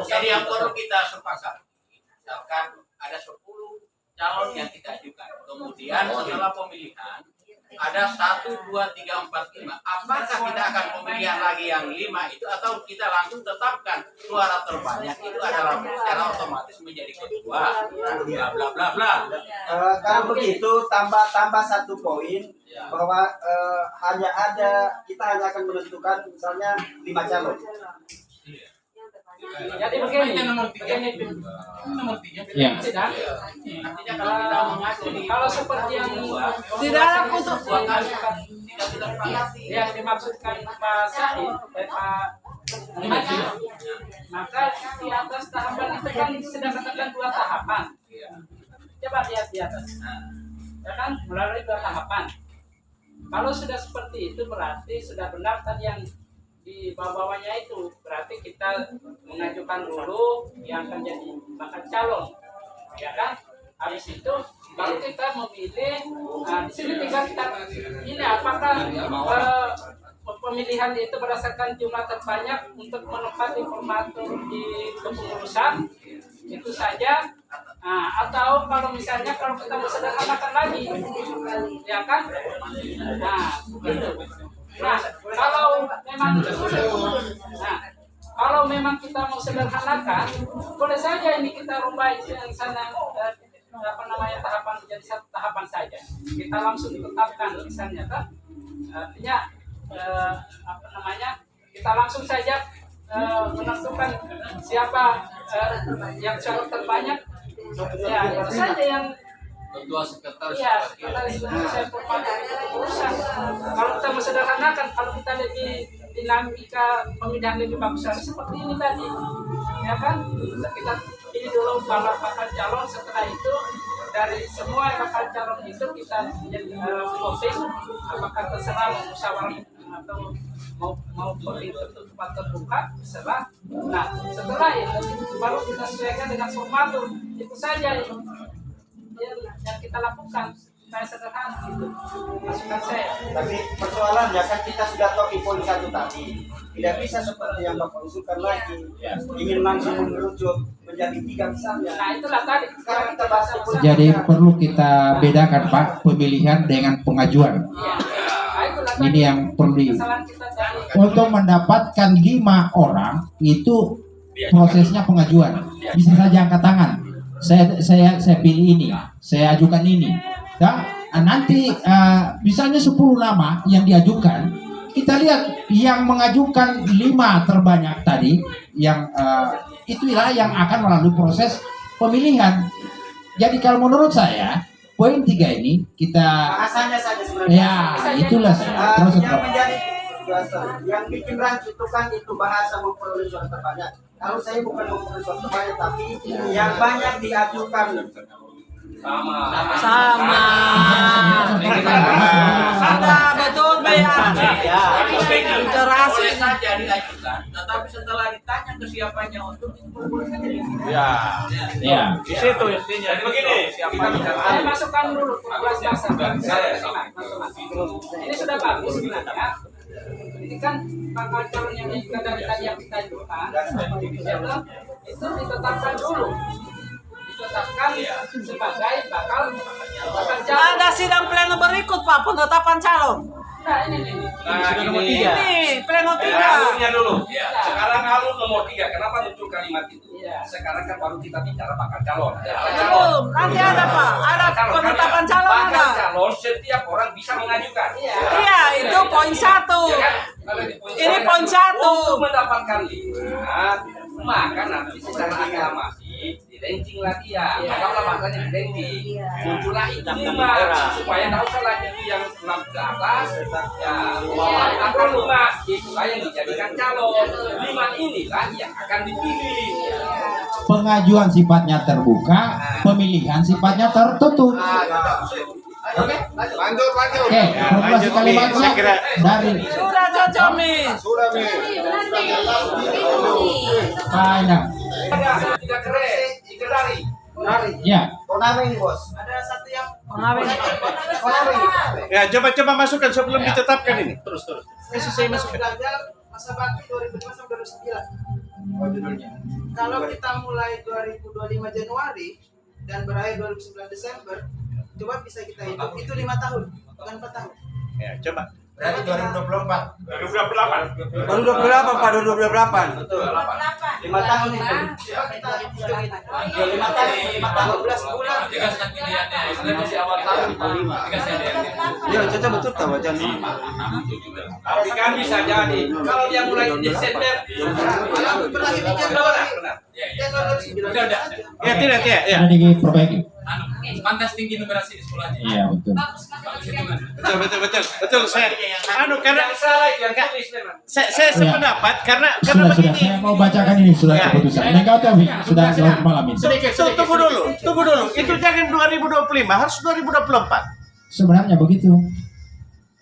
Jadi yang perlu kita sepakat, misalkan ada 10 calon yang kita ajukan. Kemudian setelah pemilihan ada 1, 2, 3, 4, 5. Apakah kita akan pemilihan lagi yang 5 itu atau kita langsung tetapkan suara terbanyak itu adalah secara otomatis menjadi ketua? Bla bla bla bla. Kalau begitu tambah 1 poin bahwa kita hanya akan menentukan misalnya 5 calon. Jadi begini, Ya. Kalau seperti yang Tidak untuk yang dimaksudkan Pak Said, Pak Haji, maka di atas tahapan itu kan sedang katakan 2 tahapan. Coba lihat di atas, ya kan melalui 2 tahapan. Kalau sudah seperti itu berarti sudah benar tadi yang di bawah-bawahnya itu, berarti kita mengajukan dulu yang akan jadi bakal calon, ya kan? Habis itu baru kita memilih. Di sini tinggal kita ini apakah pemilihan itu berdasarkan jumlah terbanyak untuk menempati formatur di kepengurusan itu saja. Atau kalau misalnya kalau kita mau sederhanakan lagi, ya kan? Nah, begitu. Nah, kalau memang kita mau sederhanakan, boleh saja ini kita rubah yang sana tahapan menjadi 1 tahapan saja. Kita langsung tetapkan misalnya kan, artinya kita langsung saja menentukan siapa yang calon terbanyak. Ya, itu saja yang Ketua sekretaris. Iya, sekretaris urusan. Kalau kita sederhanakan, kalau kita lebih dinamika pemilihan lebih bagus seperti ini tadi, ya kan? Kita pilih dulu bakal calon, setelah itu dari semua bakal calon itu kita voting, apakah terserah mau musyawarah atau mau voting tertutup atau terbuka, terserah. Nah, setelah itu baru kita sesuaikan dengan formatur. Itu saja yang kita lakukan. supaya sederhana gitu. Masukan saya. Tapi persoalannya kan kita sudah tahu di poin 1 tadi. Tidak bisa seperti yang Bapak usulkan lagi. Ingin langsung mengerucut menjadi 3 misalnya. Nah itulah tadi. Sekarang kita bahas di poin Jadi perlu kita bedakan Pak, pemilihan dengan pengajuan. Ini yang perlu untuk mendapatkan 5 orang itu prosesnya pengajuan. Bisa saja angkat tangan. Saya pilih ini, saya ajukan ini. Ya, nanti misalnya 10 nama yang diajukan, kita lihat yang mengajukan 5 terbanyak tadi, yang itulah yang akan melalui proses pemilihan. Jadi kalau menurut saya poin 3 ini kita bahasanya saja sebenarnya. Ya, itulah proses yang menjadi yang bikin rancu itu kan itu bahasa memperoleh suara terbanyak. Kalau saya bukan memperoleh suara terbanyak, tapi yang banyak diajukan sama betul ya interaksi saja diajukan, tetapi setelah ditanya kesiapannya untuk itu Ya. Di situ intinya. Jadi begini, Saya masukkan dulu ini sudah bagus sebenarnya. Ini kan bakal calon yang juga dari tadi yang kita ajukan itu ditetapkan dulu. Ditetapkan sebagai bakal calon. Ada sidang pleno berikut Pak, penetapan calon. Nah ini. Ini pleno 3. Alurnya dulu. Sekarang alur nomor 3. Kenapa muncul kalimat itu? Sekarang kan baru kita bicara bakal calon. Belum, nanti ada Pak, ada penetapan calon ada. Bakal calon setiap orang bisa mengajukan. Iya, itu poin 1. Ini poin 1. Untuk mendapatkan 5, maka nanti secara aklamasi di-ranking lagi ya. Kalau makanya di-ranking. Muncullah itu 5 supaya tahu salah itu yang 6 ke atas ya akan 5 itulah yang dijadikan calon. 5 inilah yang akan dipilih. pengajuan sifatnya terbuka, pemilihan sifatnya tertutup. Oke, lanjut. Oke, formulasi kalimatnya dari Sudah cocok, Mis. Panjang. Tiga keren, tiga dari. Ya. Konawe ini bos. Ada satu yang Ya, coba masukkan sebelum ditetapkan ini. Terus. Kasih saya masukkan. Masa bakti 2005 sampai 2009. Kalau kita mulai 2025 Januari dan berakhir 2009 Desember, coba bisa kita hitung itu 5 tahun, bukan 4 tahun. Ya, coba. Berarti 2024. 2028. 2028 Pak, 2028. Betul. 5 tahun itu. Coba kita hitung itu. Ya, 5 tahun, 12 bulan. Tiga set pilihannya, itu masih awal tahun. Tiga set Ya, cocok betul tahu wajan. Tapi kan bisa jadi kalau dia mulai di Desember. Pernah dipikir Benar. Udah. Ya, tidak. Ya. Ada diperbaiki. Pantas tinggi numerasi di sekolahnya. Iya, betul. Betul. Saya karena Yang salah itu yang tulis memang. saya sependapat karena Sudah. begini. Saya mau bacakan ini sudah keputusan. Enggak tahu, sudah selamat malam ini. Tunggu dulu. Itu jangan 2025, harus 2024. Sebenarnya begitu.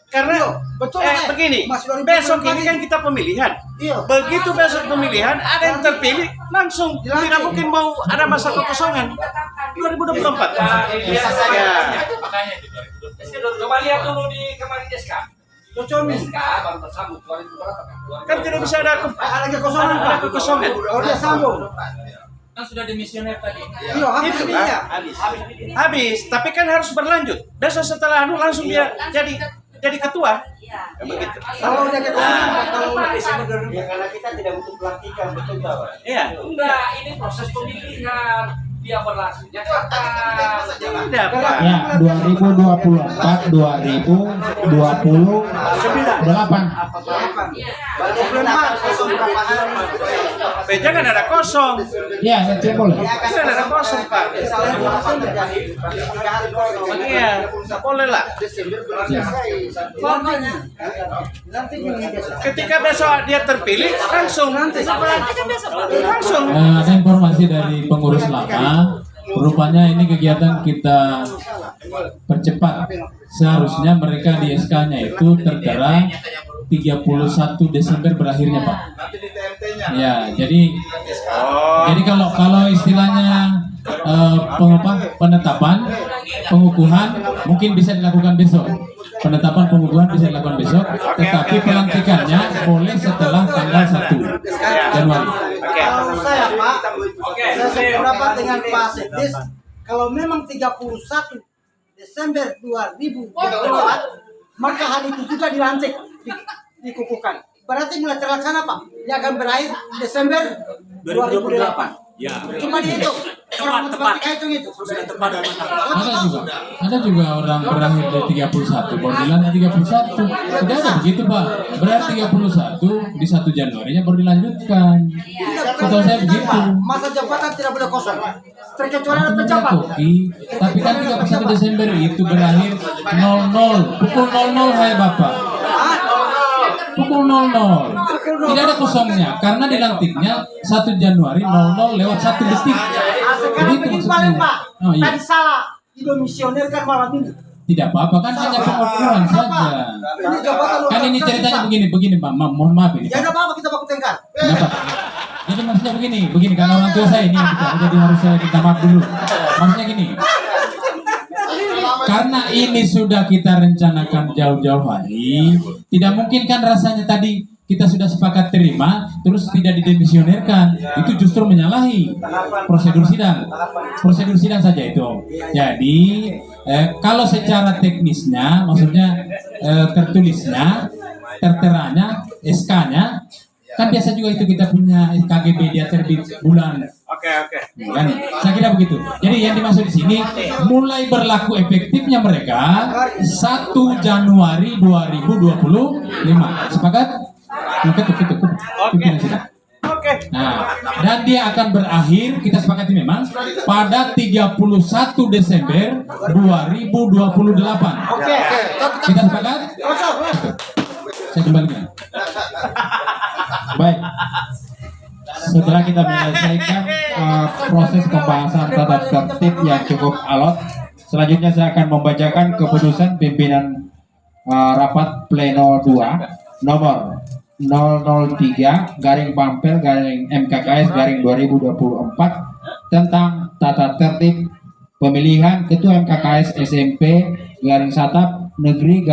Karena begini, besok ini kan kita pemilihan. Begitu besok pemilihan, ada yang terpilih langsung. Tidak mungkin mau ada masa kekosongan. 2024. Makanya itu 2024. Coba lihat dulu di kemarin SK. SK baru tersambung 2000 Kan tidak bisa ada kekosongan. Oh, dia sambung. Kan sudah demisioner tadi. Iya, Habis, tapi kan harus berlanjut. Besok setelah langsung dia jadi ketua. Begitu. Kalau udah ketua, kalau Desember 2000 karena kita tidak butuh pelantikan, betul Pak? Iya. Enggak, ini proses pemilihan. Dia berlangsungnya kapan? Tidak, Pak. Ya, 2024 2028. Jangan ada kosong. Ya, saya boleh. Jangan ada kosong, Pak. Iya, boleh lah. Ketika besok dia terpilih, langsung. Ada informasi dari pengurus lama, rupanya ini kegiatan kita percepat. Seharusnya mereka di SK-nya itu tertera 31 Desember berakhirnya, Pak. Ya, jadi kalau istilahnya penetapan, pengukuhan mungkin bisa dilakukan besok. Penetapan pengukuhan bisa dilakukan besok, tetapi pelantikannya boleh setelah tanggal 1 Januari. Kalau saya Pak, saya sependapat dengan Pak Sekdes, kalau memang 31 Desember 2024, maka hari itu juga dilantik, dikukuhkan. Berarti mulai terlaksana Pak, dia akan berakhir Desember 2028. Ya. Cuma itu, orang matematika itu. Ada juga orang berakhir di 31, baru dilantik 31. Tidak ada begitu Pak. Berakhir 31 di 1 Januarinya baru dilanjutkan. Setahu saya begitu. Masa jabatan tidak boleh kosong, terkecuali ada pejabat. Tapi kan 31 Desember itu berakhir 00, pukul 00 hai Bapak. Pukul 00. Tidak ada kosongnya karena dilantiknya 1 Januari 00 lewat 1 detik. Sekarang begini Pak, Oh, iya. tadi salah didomisionerkan malam ini. Tidak apa-apa kan hanya pengukuhan saja. Ini jabatan Kan ini organisasi, ceritanya Pak. begini Pak. Mohon maaf ini. Ya Pak. udah apa kita baku tengkar. Kenapa? Jadi maksudnya begini kan orang tua saya ini yang bicara, jadi harus saya minta maaf dulu. Maksudnya gini. Karena ini sudah kita rencanakan jauh-jauh hari, tidak mungkin kan rasanya tadi kita sudah sepakat terima, terus tidak didemisionerkan, itu justru menyalahi prosedur sidang. Prosedur sidang saja itu. Jadi kalau secara teknisnya, maksudnya tertulisnya, terteranya, SK-nya, kan biasa juga itu kita punya KGB dia terbit bulan. Oke. Kan, saya kira begitu. Jadi yang dimaksud di sini mulai berlaku efektifnya mereka 1 Januari 2025. Sepakat? Betul. Oke. Nah, dan dia akan berakhir, kita sepakati memang pada 31 Desember 2028. Oke. Kita sepakat? Saya kembalikan. Baik. Setelah kita menyelesaikan proses pembahasan tata tertib yang cukup alot, selanjutnya saya akan membacakan keputusan pimpinan rapat pleno 2 nomor 003/Pampel/MKKS/2024 tentang tata tertib pemilihan ketua MKKS SMP /Satap Negeri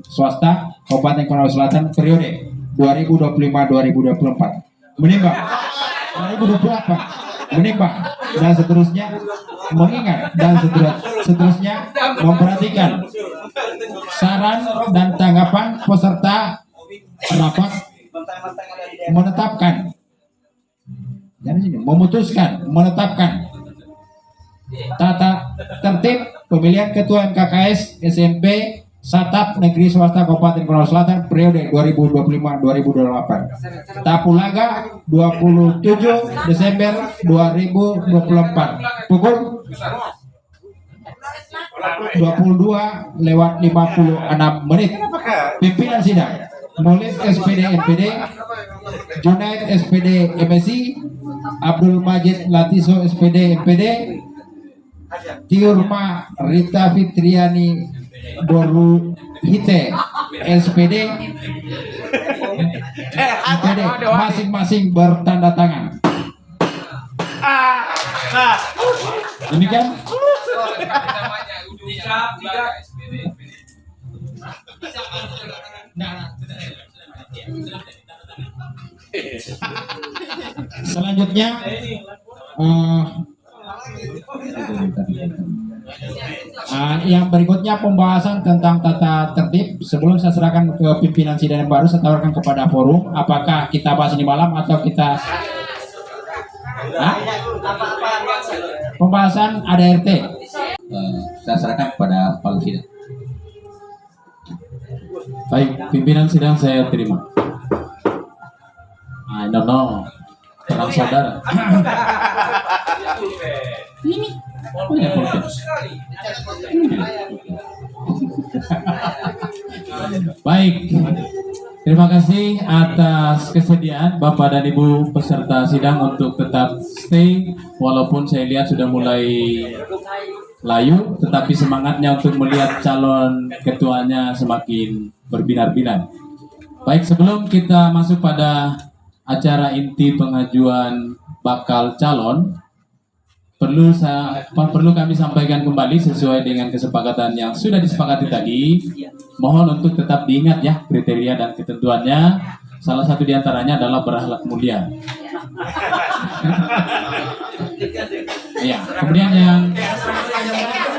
/Swasta Kabupaten Konawe Selatan periode 2025-2024 menimbang 2028 menimbang dan seterusnya mengingat dan seterusnya memperhatikan saran dan tanggapan peserta rapat menetapkan tata tertib pemilihan ketua MKKS SMP Satap Negeri Swasta Kabupaten Konawe Selatan periode 2025-2028. Tapulaga 27 Desember 2024 pukul 22:56. Pimpinan sidang Mulis SPD NPD, Junaid SPD MSI, Abdul Majid Latiso SPD NPD, Tiurma Rita Fitriani Boru Hite SPD masing-masing bertanda tangan. Demikian. Selanjutnya yang berikutnya pembahasan tentang tata tertib. Sebelum saya serahkan ke pimpinan sidang yang baru, saya tawarkan kepada forum apakah kita bahas ini malam atau kita pembahasan ADRT. Saya serahkan kepada Pak Sidang. Baik, pimpinan sidang saya terima. I don't know. Terang saudara. Ini baik, terima kasih atas kesediaan Bapak dan Ibu peserta sidang untuk tetap stay walaupun saya lihat sudah mulai layu, tetapi semangatnya untuk melihat calon ketuanya semakin berbinar-binar. Baik, sebelum kita masuk pada acara inti pengajuan bakal calon, perlu kami sampaikan kembali sesuai dengan kesepakatan yang sudah disepakati tadi. Mohon untuk tetap diingat ya kriteria dan ketentuannya. Salah satu diantaranya adalah berakhlak mulia. Ya,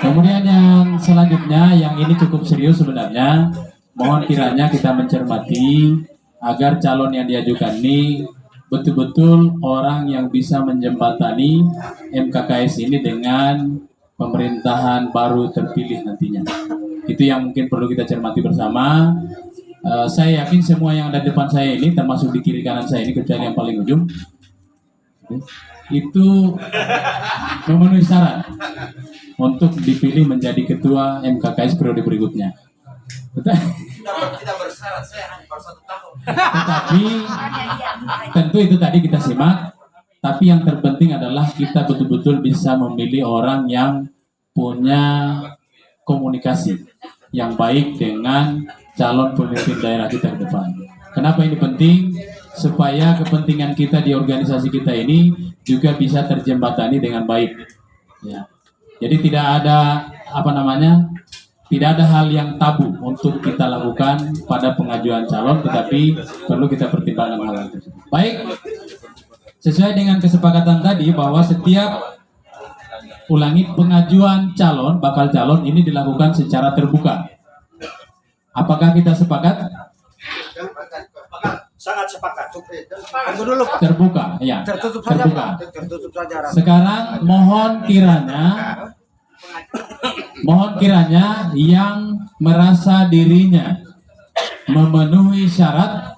kemudian yang selanjutnya yang ini cukup serius sebenarnya. Mohon kiranya kita mencermati agar calon yang diajukan ini betul-betul orang yang bisa menjembatani MKKS ini dengan pemerintahan baru terpilih nantinya. Itu yang mungkin perlu kita cermati bersama. Saya yakin semua yang ada di depan saya ini, termasuk di kiri kanan saya ini, kecuali yang paling ujung, itu memenuhi syarat untuk dipilih menjadi ketua MKKS periode berikutnya. Tidak bersyarat, saya hanya baru 1 tahun. Tetapi tentu itu tadi kita simak. Tapi yang terpenting adalah kita betul-betul bisa memilih orang yang punya komunikasi yang baik dengan calon pemimpin daerah kita ke depan. Kenapa ini penting? Supaya kepentingan kita di organisasi kita ini juga bisa terjembatani dengan baik. Ya. Jadi tidak ada tidak ada hal yang tabu untuk kita lakukan pada pengajuan calon, tetapi perlu kita pertimbangkan hal itu. Baik, sesuai dengan kesepakatan tadi bahwa setiap pengajuan calon, bakal calon ini dilakukan secara terbuka. Apakah kita sepakat? Sangat sepakat. Terbuka, ya. Tertutup Terbuka. saja. Sekarang mohon kiranya yang merasa dirinya memenuhi syarat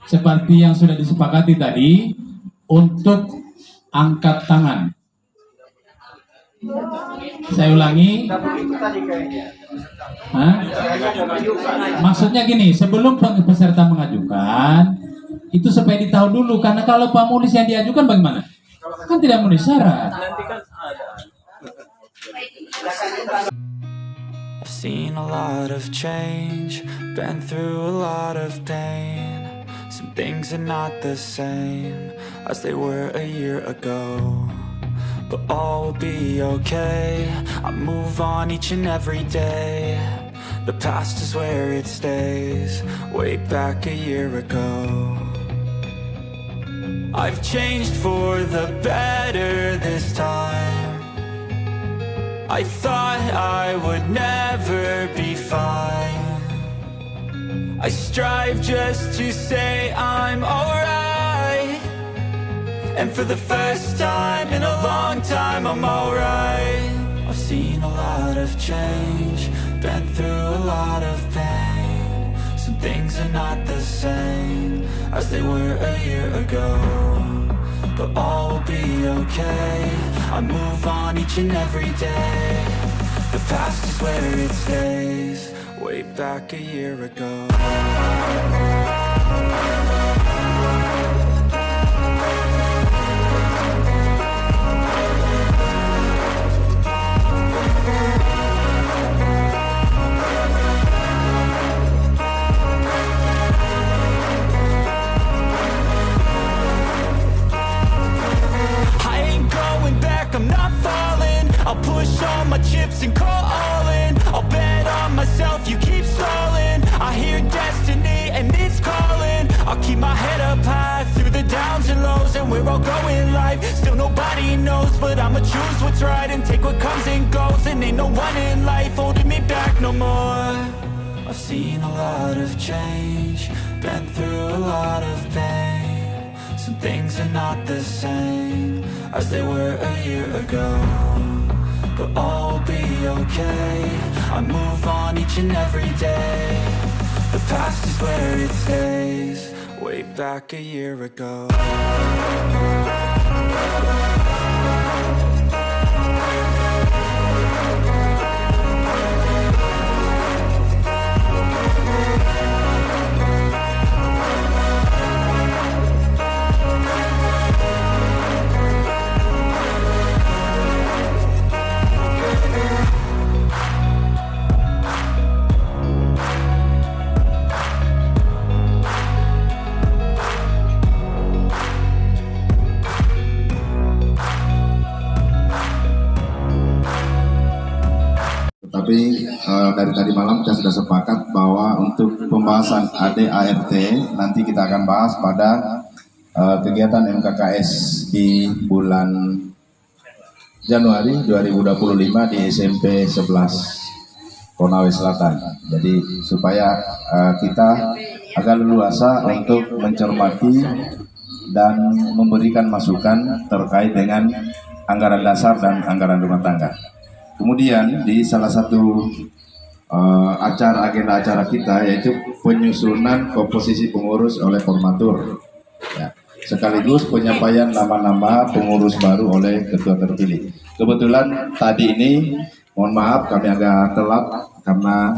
seperti yang sudah disepakati tadi untuk angkat tangan. Saya ulangi. Maksudnya gini, sebelum peserta mengajukan itu supaya ditahu dulu, karena kalau penulis yang diajukan bagaimana? Kan tidak memenuhi syarat. I've seen a lot of change, been through a lot of pain. Some things are not the same as they were a year ago, but all will be okay. I move on each and every day. The past is where it stays, way back a year ago. I've changed for the better this time. I thought I would never be fine. I strive just to say I'm alright, and for the first time in a long time I'm alright. I've seen a lot of change, been through a lot of pain. Some things are not the same as they were a year ago, but all will be okay. I move on each and every day. The past is where it stays, way back a year ago. I'm not falling. I'll push all my chips and call all in. I'll bet on myself, you keep stalling. I hear destiny and it's calling. I'll keep my head up high through the downs and lows, and we're all going live. Still nobody knows, but I'ma choose what's right and take what comes and goes. And ain't no one in life holding me back no more. I've seen a lot of change, been through a lot of pain. Some things are not the same as they were a year ago, but all will be okay. I move on each and every day. The past is where it stays, way back a year ago. Tapi dari tadi malam kita sudah sepakat bahwa untuk pembahasan ADART nanti kita akan bahas pada kegiatan MKKS di bulan Januari 2025 di SMP 11 Konawe Selatan. Jadi supaya kita agak leluasa untuk mencermati dan memberikan masukan terkait dengan anggaran dasar dan anggaran rumah tangga. Kemudian di salah satu agenda acara kita yaitu penyusunan komposisi pengurus oleh formatur, ya, sekaligus penyampaian nama-nama pengurus baru oleh ketua terpilih. Kebetulan tadi ini, mohon maaf kami agak telat karena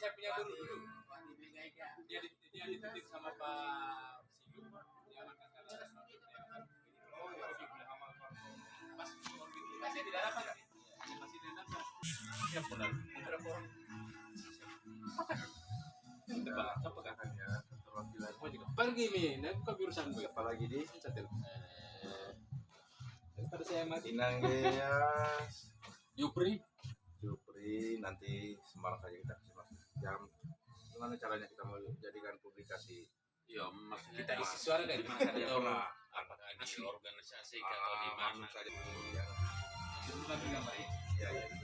saya punya guru dulu. Dia ditunjuk sama Pak Sigu. Dia angkat kalah. Pas saya tidak dapat. Masih tidak dapat. Ya benar. Beberapa orang. Apa katanya? Keterwakilan. Pergi nih, nanti bukan urusan gue. Apalagi di Catel. Daripada saya mati. Inanggeas. Jupri nanti semalam saja kita kasih masuk jam. Gimana caranya kita mau jadikan publikasi? Ya, maksud kita isi suara dari mana saja pernah. Apakah di organisasi atau di mana saja? Ya, ya.